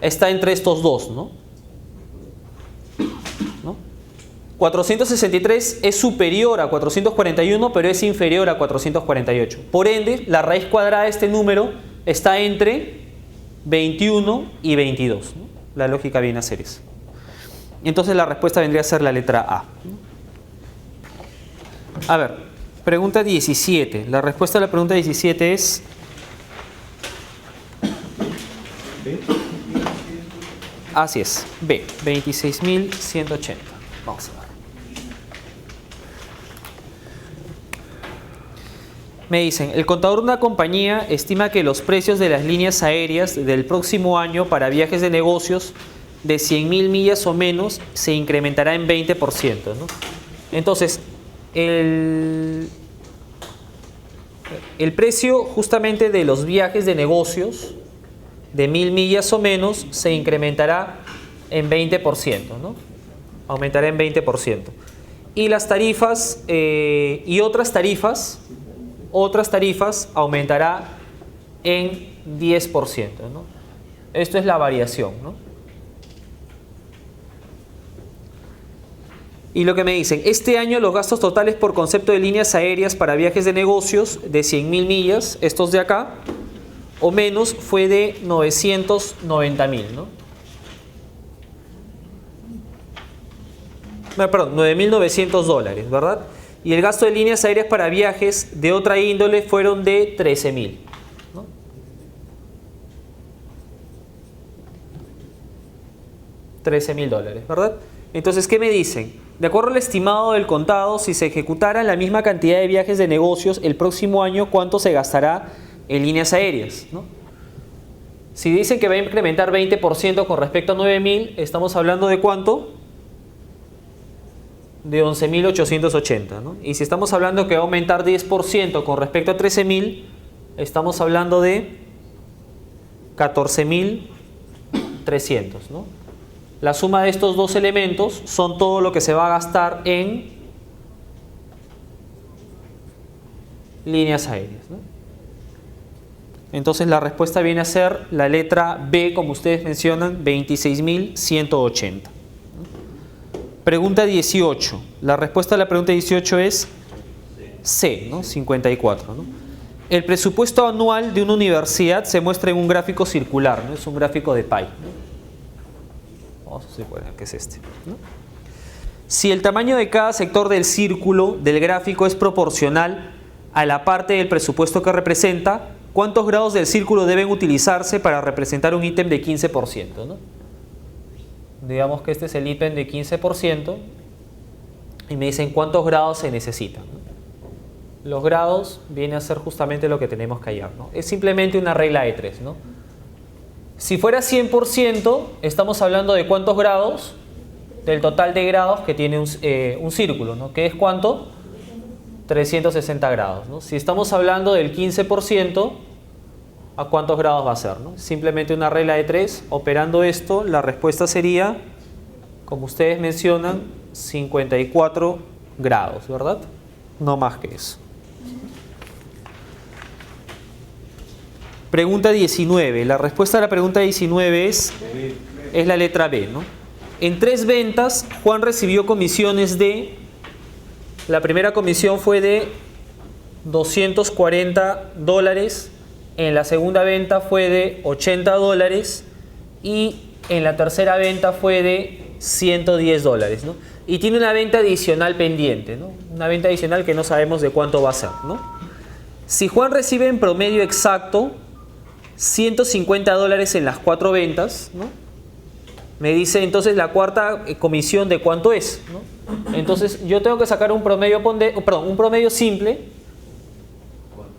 está entre estos dos, ¿no? 463 es superior a 441, pero es inferior a 448. Por ende, la raíz cuadrada de este número está entre 21 y 22, ¿no? La lógica viene a ser eso. Entonces la respuesta vendría a ser la letra A. A ver, pregunta 17. La respuesta a la pregunta 17 es ¿B? Así es, B, 26.180. Vamos a ver. Me dicen, el contador de una compañía estima que los precios de las líneas aéreas del próximo año para viajes de negocios de 100.000 millas o menos se incrementará en 20%, ¿no? Entonces, el precio justamente de los viajes de negocios de 1.000 millas o menos se incrementará en 20%, ¿no? Aumentará en 20%. Y las tarifas y otras tarifas aumentará en 10%, ¿no? Esto es la variación, ¿no? Y lo que me dicen, este año los gastos totales por concepto de líneas aéreas para viajes de negocios de 100.000 millas, estos de acá, o menos, fue de 990.000, ¿no? Perdón, $9.900, ¿verdad? Y el gasto de líneas aéreas para viajes de otra índole fueron de 13.000, ¿no? $13.000, ¿verdad? Entonces, ¿qué me dicen? De acuerdo al estimado del contado, si se ejecutara la misma cantidad de viajes de negocios el próximo año, ¿cuánto se gastará en líneas aéreas, ¿no? Si dicen que va a incrementar 20% con respecto a 9.000, estamos hablando de ¿cuánto? De 11.880, ¿no? Y si estamos hablando que va a aumentar 10% con respecto a 13.000, estamos hablando de 14.300, ¿no? La suma de estos dos elementos son todo lo que se va a gastar en líneas aéreas, ¿no? Entonces la respuesta viene a ser la letra B, como ustedes mencionan, 26.180. Pregunta 18. La respuesta a la pregunta 18 es C, ¿no? 54, ¿no? El presupuesto anual de una universidad se muestra en un gráfico circular, ¿no? Es un gráfico de pie, ¿no? Vamos a suponer que es este, ¿no? Si el tamaño de cada sector del círculo del gráfico es proporcional a la parte del presupuesto que representa, ¿cuántos grados del círculo deben utilizarse para representar un ítem de 15%, ¿no? Digamos que este es el ítem de 15% y me dicen cuántos grados se necesitan, ¿no? Los grados viene a ser justamente lo que tenemos que hallar, ¿no? Es simplemente una regla de 3, ¿no? Si fuera 100%, estamos hablando de cuántos grados, del total de grados que tiene un círculo, ¿no? ¿Qué es cuánto? 360 grados, ¿no? Si estamos hablando del 15%, ¿a cuántos grados va a ser, ¿no? Simplemente una regla de 3. Operando esto, la respuesta sería, como ustedes mencionan, 54 grados, ¿verdad? No más que eso. Pregunta 19. La respuesta a la pregunta 19 es la letra B, ¿no? En 3 ventas, Juan recibió comisiones de... La primera comisión fue de $240. En la segunda venta fue de $80. Y en la tercera venta fue de $110, ¿no? Y tiene una venta adicional pendiente, ¿no? Una venta adicional que no sabemos de cuánto va a ser, ¿no? Si Juan recibe en promedio exacto $150 en las 4 ventas, ¿no? Me dice entonces la cuarta comisión de cuánto es, ¿no? Entonces yo tengo que sacar un promedio, un promedio simple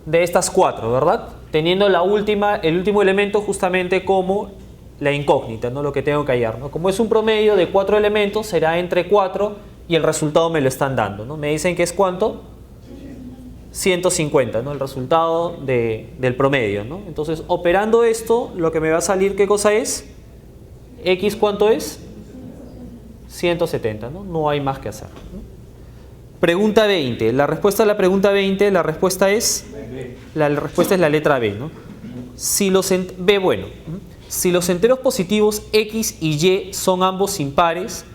de estas 4, ¿verdad? Teniendo el último elemento justamente como la incógnita, ¿no? Lo que tengo que hallar, ¿no? Como es un promedio de 4 elementos, será entre 4 y el resultado me lo están dando, ¿no? Me dicen que es ¿cuánto? 150, ¿no? El resultado del promedio, ¿no? Entonces, operando esto, lo que me va a salir, ¿qué cosa es? X, ¿cuánto es? 170, ¿no? No hay más que hacer, ¿no? Pregunta 20. La respuesta a la pregunta 20, la respuesta es la letra B, ¿no? Si los enteros positivos X y Y son ambos impares,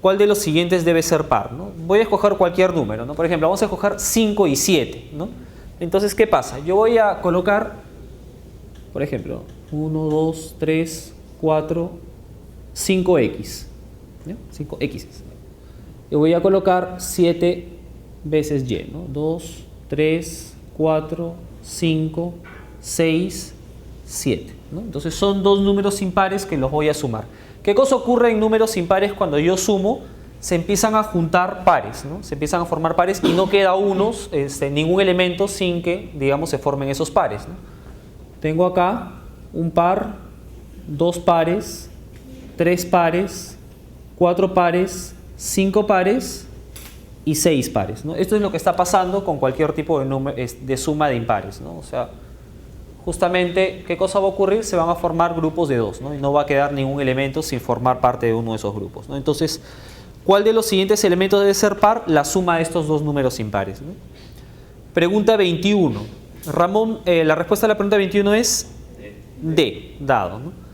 ¿cuál de los siguientes debe ser par, ¿no? Voy a escoger cualquier número, ¿no? Por ejemplo, vamos a escoger 5 y 7, ¿no? Entonces, ¿qué pasa? Yo voy a colocar, por ejemplo, 1, 2, 3, 4, 5X, ¿no? 5X. Y voy a colocar 7 veces Y, ¿no? 2, 3, 4, 5, 6, 7, ¿no? Entonces son dos números impares que los voy a sumar. ¿Qué cosa ocurre en números impares cuando yo sumo? Se empiezan a juntar pares, ¿no? Se empiezan a formar pares y no queda ningún elemento sin que, digamos, se formen esos pares, ¿no? Tengo acá un par, 2 pares, 3 pares, 4 pares, 5 pares y 6 pares, ¿no? Esto es lo que está pasando con cualquier tipo de suma de impares, ¿no? O sea, justamente, ¿qué cosa va a ocurrir? Se van a formar grupos de 2, ¿no? Y no va a quedar ningún elemento sin formar parte de uno de esos grupos, ¿no? Entonces, ¿cuál de los siguientes elementos debe ser par? La suma de estos dos números impares, ¿no? Pregunta 21. Ramón, la respuesta a la pregunta 21 es D, dado, ¿no?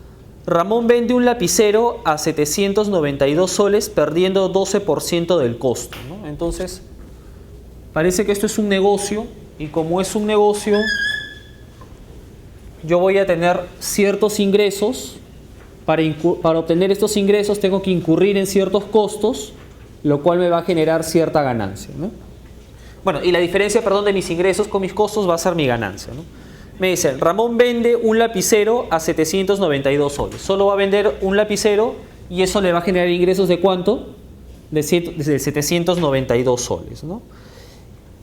Ramón vende un lapicero a 792 soles perdiendo 12% del costo, ¿no? Entonces, parece que esto es un negocio y como es un negocio, yo voy a tener ciertos ingresos. Para obtener estos ingresos tengo que incurrir en ciertos costos, lo cual me va a generar cierta ganancia, ¿no? Bueno, y la diferencia, perdón, de mis ingresos con mis costos va a ser mi ganancia, ¿no? Me dicen, Ramón vende un lapicero a 792 soles. Solo va a vender un lapicero y eso le va a generar ingresos ¿de cuánto? De 792 soles, ¿no?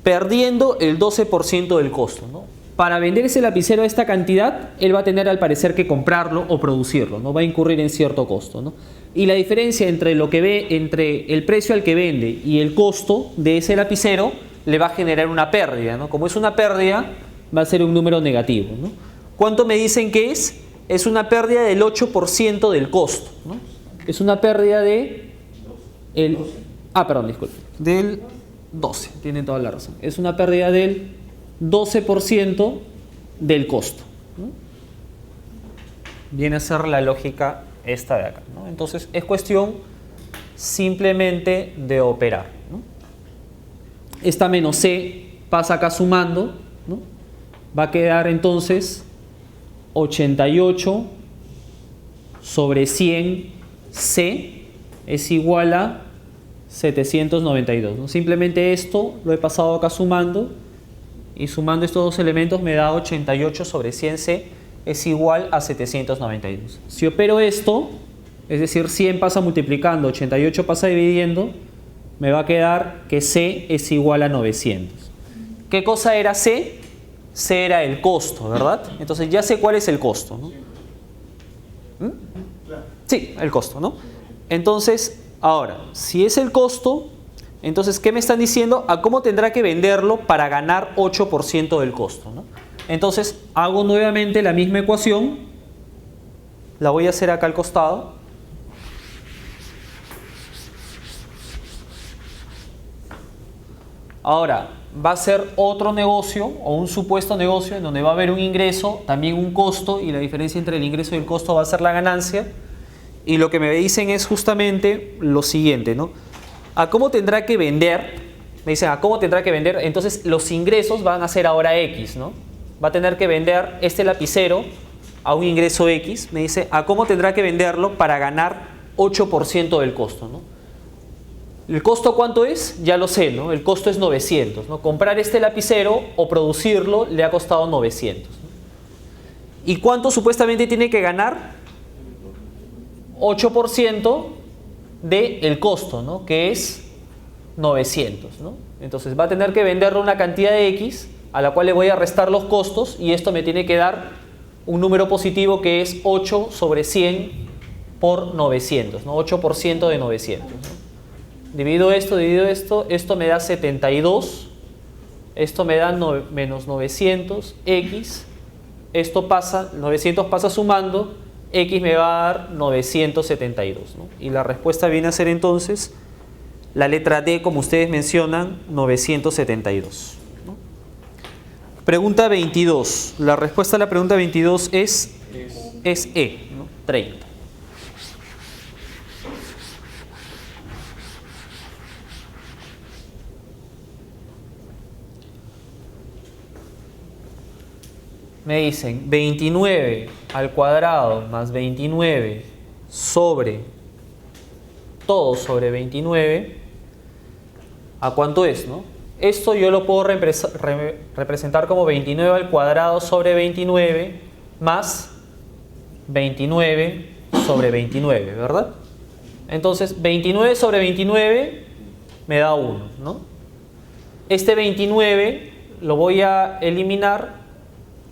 Perdiendo el 12% del costo, ¿no? Para vender ese lapicero a esta cantidad, él va a tener al parecer que comprarlo o producirlo, ¿no? Va a incurrir en cierto costo, ¿no? Y la diferencia entre el precio al que vende y el costo de ese lapicero le va a generar una pérdida, ¿no? Como es una pérdida, va a ser un número negativo, ¿no? ¿Cuánto me dicen que es? Es una pérdida del 8% del costo, ¿no? Es una pérdida del 12, tienen toda la razón. Es una pérdida del 12% del costo, ¿no? Viene a ser la lógica esta de acá, ¿no? Entonces es cuestión simplemente de operar, ¿no? Esta menos C pasa acá sumando, ¿no? Va a quedar entonces 88 sobre 100 C es igual a 792, ¿no? Simplemente esto lo he pasado acá sumando, y sumando estos dos elementos me da 88 sobre 100 C es igual a 792. Si opero esto, es decir, 100 pasa multiplicando, 88 pasa dividiendo, me va a quedar que C es igual a 900. ¿Qué cosa era C? C era el costo, ¿verdad? Entonces ya sé cuál es el costo, ¿no? Sí, el costo, ¿no? Entonces, ahora, si es el costo, entonces, ¿qué me están diciendo? ¿A cómo tendrá que venderlo para ganar 8% del costo, ¿no? Entonces, hago nuevamente la misma ecuación, la voy a hacer acá al costado. Ahora, va a ser otro negocio o un supuesto negocio en donde va a haber un ingreso, también un costo, y la diferencia entre el ingreso y el costo va a ser la ganancia. Y lo que me dicen es justamente lo siguiente, ¿no? ¿A cómo tendrá que vender? Me dicen, ¿a cómo tendrá que vender? Entonces los ingresos van a ser ahora X, ¿no? Va a tener que vender este lapicero a un ingreso X. Me dice, ¿a cómo tendrá que venderlo para ganar 8% del costo, ¿no? ¿El costo cuánto es? Ya lo sé, ¿no? El costo es 900, ¿no? Comprar este lapicero o producirlo le ha costado 900, ¿no? ¿Y cuánto supuestamente tiene que ganar? 8% del costo, ¿no? Que es 900, ¿no? Entonces va a tener que venderlo una cantidad de X a la cual le voy a restar los costos, y esto me tiene que dar un número positivo que es 8 sobre 100 por 900, ¿no? 8% de 900, ¿no? Divido esto, esto me da 72, esto me da menos 900, X, esto pasa, 900 pasa sumando, X me va a dar 972, ¿no? Y la respuesta viene a ser entonces la letra D, como ustedes mencionan, 972, ¿no? Pregunta 22. La respuesta a la pregunta 22 es E, ¿no? 30. Me dicen 29 al cuadrado más 29 sobre todo sobre 29, ¿a cuánto es, no? Esto yo lo puedo representar como 29 al cuadrado sobre 29 más 29 sobre 29, ¿verdad? Entonces 29 sobre 29 me da 1, ¿no? Este 29 lo voy a eliminar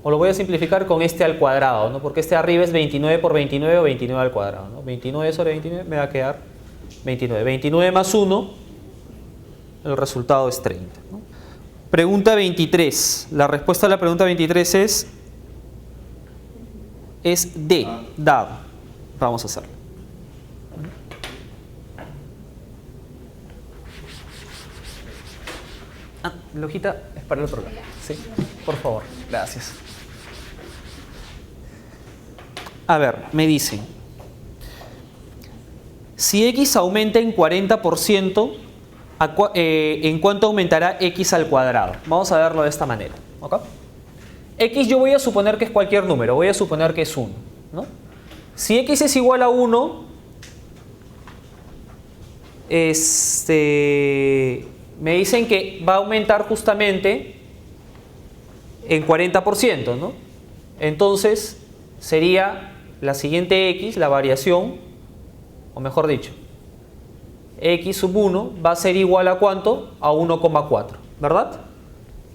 o lo voy a simplificar con este al cuadrado, ¿no? Porque este arriba es 29 por 29 o 29 al cuadrado, ¿no? 29 sobre 29 me va a quedar 29. 29 más 1, el resultado es 30, ¿no? Pregunta 23. La respuesta a la pregunta 23 es D, dado. Vamos a hacerlo. La hojita es para el programa. Sí, por favor, gracias. A ver, me dicen, si X aumenta en 40%, ¿en cuánto aumentará X al cuadrado? Vamos a verlo de esta manera, ¿ok? X yo voy a suponer que es cualquier número, voy a suponer que es 1, ¿no? Si X es igual a 1, me dicen que va a aumentar justamente en 40%, ¿no? Entonces sería la siguiente X, la variación, o mejor dicho, X sub 1 va a ser igual a ¿cuánto? A 1,4, ¿verdad?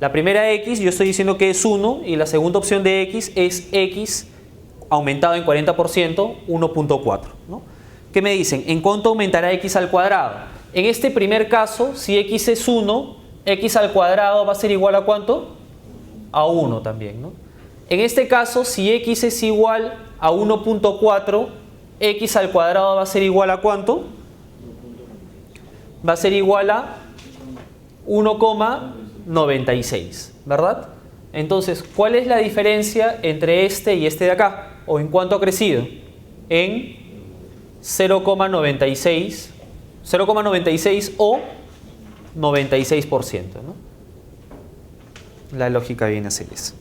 La primera X yo estoy diciendo que es 1 y la segunda opción de X es X aumentado en 40%, 1,4, ¿no? ¿Qué me dicen? ¿En cuánto aumentará X al cuadrado? En este primer caso, si X es 1, X al cuadrado va a ser igual a ¿cuánto? A 1 también, ¿no? En este caso, si X es igual a 1,4, X al cuadrado va a ser igual a ¿cuánto? Va a ser igual a 1,96, ¿verdad? Entonces, ¿cuál es la diferencia entre este y este de acá? ¿O en cuánto ha crecido? En 0,96 0,96 o 96%, ¿no? La lógica viene a ser esa.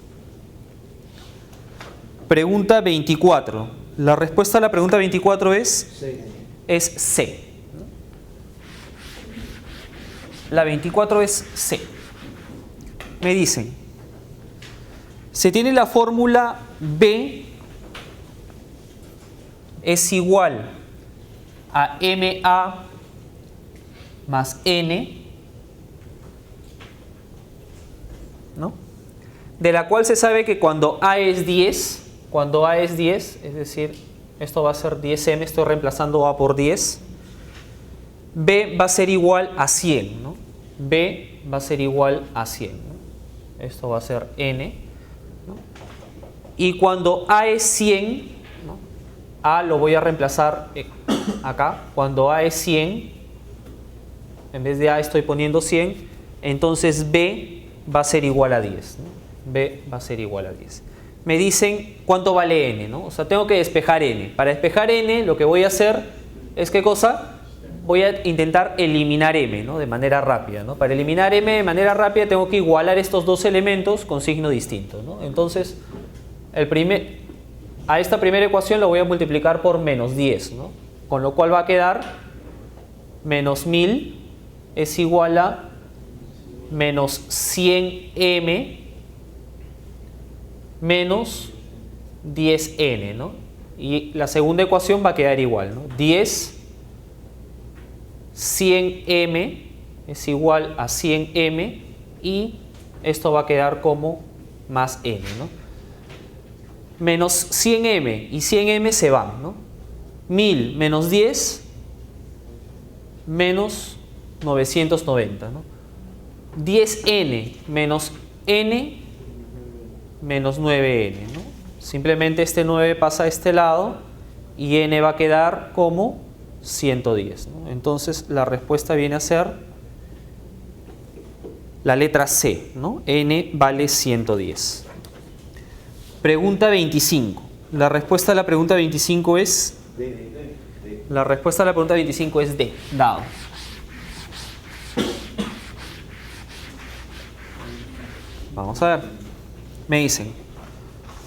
Pregunta 24. La respuesta a la pregunta 24 es C. La 24 es C. Me dicen, se tiene la fórmula B es igual a MA más N, ¿no? De la cual se sabe que cuando A es 10, es decir, esto va a ser 10M, estoy reemplazando A por 10, B va a ser igual a 100, ¿no? B va a ser igual a 100, ¿no? Esto va a ser N, ¿no? Y cuando A es 100, ¿no? A lo voy a reemplazar acá, cuando A es 100, en vez de A estoy poniendo 100, entonces B va a ser igual a 10, ¿no? B va a ser igual a 10. Me dicen cuánto vale N, ¿no? O sea, tengo que despejar N. Para despejar N, lo que voy a hacer es, ¿qué cosa? Voy a intentar eliminar M, ¿no? De manera rápida, ¿no? Para eliminar M de manera rápida tengo que igualar estos dos elementos con signo distinto, ¿no? Entonces, a esta primera ecuación lo voy a multiplicar por menos 10, ¿no? Con lo cual va a quedar menos 1000 es igual a menos 100M menos 10N, ¿no? Y la segunda ecuación va a quedar igual, ¿no? 10 100M es igual a 100M y esto va a quedar como más N, ¿no? Menos 100M y 100M se van, ¿no? 1000 menos 10 menos 990, ¿no? 10N menos N menos 9N, ¿no? Simplemente este 9 pasa a este lado y N va a quedar como 110, ¿no? Entonces la respuesta viene a ser la letra C, ¿no? N vale 110. Pregunta 25. La respuesta a la pregunta 25 es La respuesta a la pregunta 25 es D, dado. Vamos a ver. Me dicen,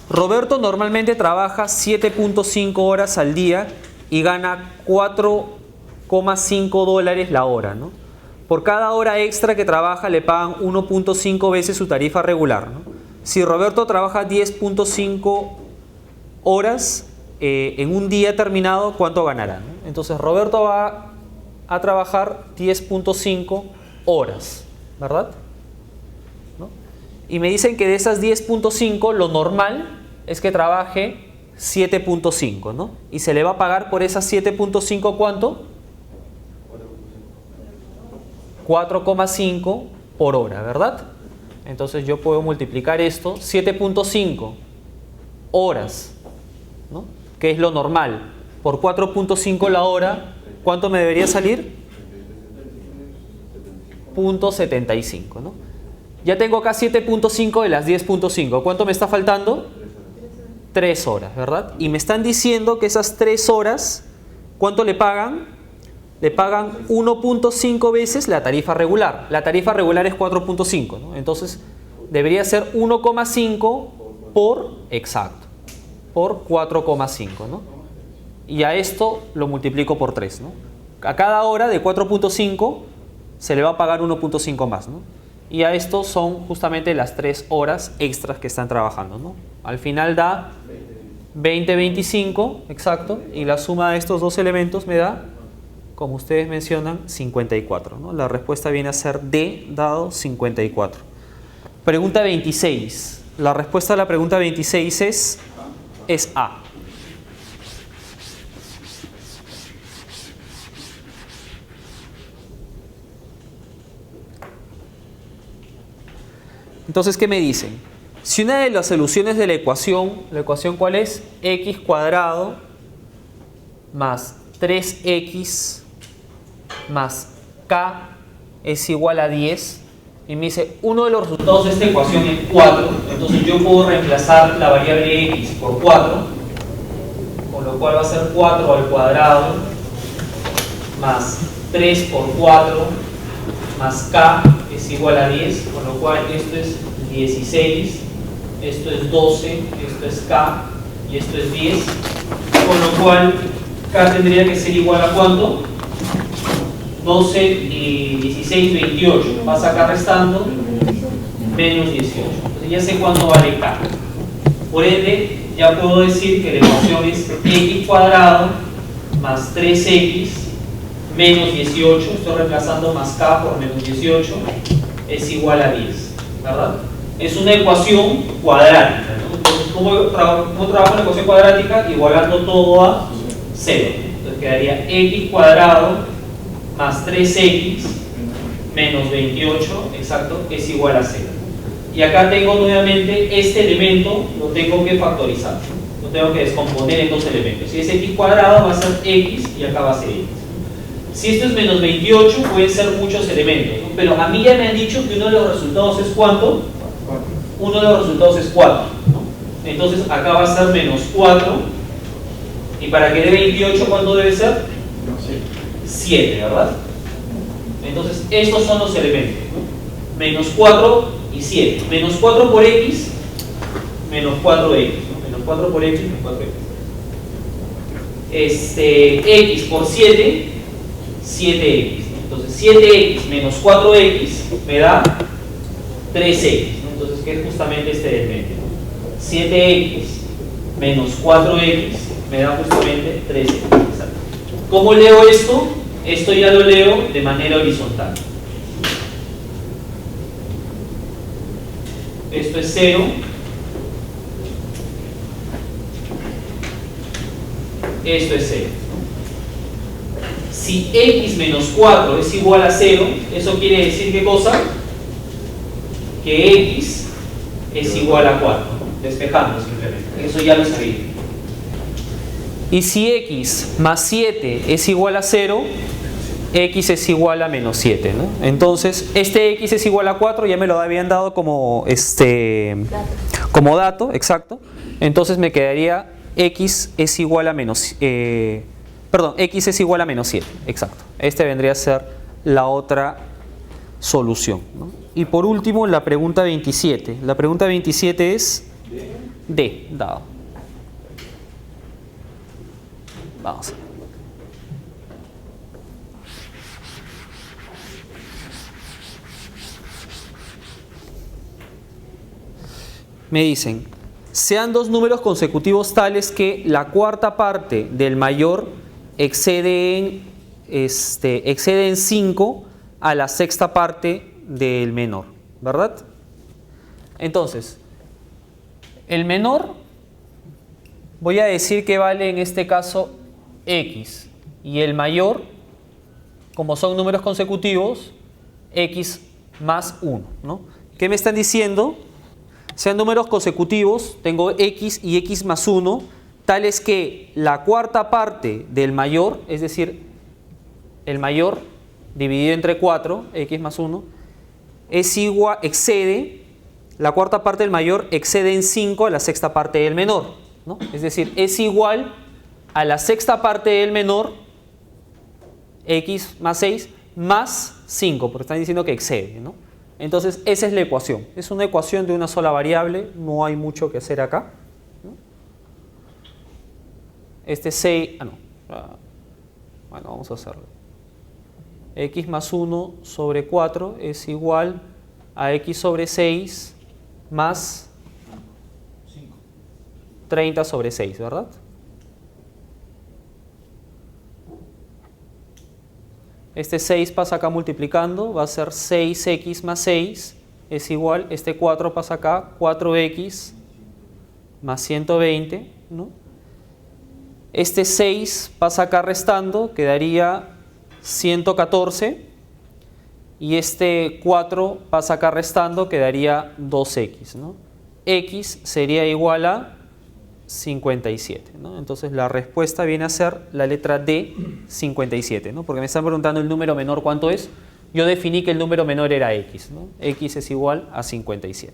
Roberto normalmente trabaja 7.5 horas al día y gana 4,5 dólares la hora, ¿no? Por cada hora extra que trabaja le pagan 1.5 veces su tarifa regular, ¿no? Si Roberto trabaja 10.5 horas en un día terminado, ¿cuánto ganará, no? Entonces Roberto va a trabajar 10.5 horas, ¿verdad? ¿No? Y me dicen que de esas 10.5 lo normal es que trabaje 7.5, ¿no? Y se le va a pagar por esas 7.5 ¿cuánto? 4,5 por hora, ¿verdad? Entonces yo puedo multiplicar esto, 7.5 horas, ¿no? Que es lo normal, por 4.5 la hora, ¿cuánto me debería salir? 0.75, ¿no? Ya tengo acá 7.5 de las 10.5. ¿Cuánto me está faltando? 3 horas, ¿verdad? Y me están diciendo que esas 3 horas, ¿cuánto le pagan? Le pagan 1.5 veces la tarifa regular. La tarifa regular es 4.5, ¿no? Entonces debería ser 1,5 por, exacto, por 4,5, ¿no? Y a esto lo multiplico por 3, ¿no? A cada hora de 4.5 se le va a pagar 1.5 más, ¿no? Y a esto son justamente las 3 horas extras que están trabajando, ¿no? Al final da 20,25, exacto, y la suma de estos dos elementos me da, como ustedes mencionan, 54, ¿no? La respuesta viene a ser D, dado 54. Pregunta 26. La respuesta a la pregunta 26 es A. Entonces, ¿qué me dicen? Si una de las soluciones de la ecuación ¿cuál es? X cuadrado más 3x más k es igual a 10, y me dice, uno de los resultados de esta ecuación es 4, entonces yo puedo reemplazar la variable x por 4, con lo cual va a ser 4 al cuadrado más 3 por 4 más k es igual a 10, con lo cual esto es 16, esto es 12, esto es k y esto es 10, con lo cual k tendría que ser igual a ¿cuánto? 12 y 16, 28. Vas acá restando, menos 18. Entonces ya sé cuánto vale k. Por ende, ya puedo decir que la ecuación es x cuadrado más 3x menos 18. Estoy reemplazando más k por menos 18. Es igual a 10. ¿Verdad? Es una ecuación cuadrática, ¿no? Entonces, ¿cómo trabajo la ecuación cuadrática? Igualando todo a 0. Entonces quedaría x cuadrado más 3x menos 28, exacto, es igual a 0. Y acá tengo nuevamente este elemento, lo tengo que factorizar, ¿no? Lo tengo que descomponer en dos elementos. Si es x cuadrado va a ser x y acá va a ser x. Si esto es menos 28 pueden ser muchos elementos, ¿no? Pero a mí ya me han dicho que uno de los resultados es ¿cuánto? 4. Uno de los resultados es 4, ¿no? Entonces acá va a ser menos 4. Y para que dé 28, ¿cuánto debe ser? 7, ¿verdad? Entonces estos son los elementos, ¿no? Menos 4 y 7. Menos 4 por x, menos 4x, ¿no? Menos 4 por x, menos 4x. X por 7, 7x, ¿no? Entonces 7x menos 4x me da 3x, ¿no? Entonces, ¿qué es justamente este elemento? 7x menos 4x me da justamente 3x. ¿Cómo leo esto? Esto ya lo leo de manera horizontal. Esto es 0. Esto es 0. Si x menos 4 es igual a 0, eso quiere decir ¿qué cosa? Que x es igual a 4. Despejando simplemente. Eso ya lo sabía. Y si x más 7 es igual a 0, x es igual a menos 7, ¿no? Entonces, este x es igual a 4, ya me lo habían dado como dato, exacto. Entonces me quedaría x es igual a menos, x es igual a menos 7, exacto. Este vendría a ser la otra solución, ¿no? Y por último, la pregunta 27. La pregunta 27 es D, dado. Vamos a ver. Me dicen, sean dos números consecutivos tales que la cuarta parte del mayor excede en 5 a la sexta parte del menor, ¿verdad? Entonces, el menor, voy a decir que vale en este caso x, y el mayor, como son números consecutivos, x más 1, ¿no? ¿Qué me están diciendo? Sean números consecutivos, tengo x y x más 1, tales que la cuarta parte del mayor, es decir, el mayor dividido entre 4, x más 1, la cuarta parte del mayor excede en 5 a la sexta parte del menor, ¿no? Es decir, es igual a la sexta parte del menor, x más 6, más 5, porque están diciendo que excede, ¿no? Entonces, esa es la ecuación. Es una ecuación de una sola variable, no hay mucho que hacer acá, ¿no? Este 6, bueno, vamos a hacerlo. X más 1 sobre 4 es igual a x sobre 6 más 30 sobre 6, ¿verdad? Este 6 pasa acá multiplicando, va a ser 6x más 6 es igual, este 4 pasa acá, 4x más 120, ¿no? Este 6 pasa acá restando, quedaría 114, y este 4 pasa acá restando, quedaría 2x, ¿no? X sería igual a 57, ¿no? Entonces la respuesta viene a ser la letra D, 57, ¿no? Porque me están preguntando el número menor cuánto es. Yo definí que el número menor era x, ¿no? X es igual a 57.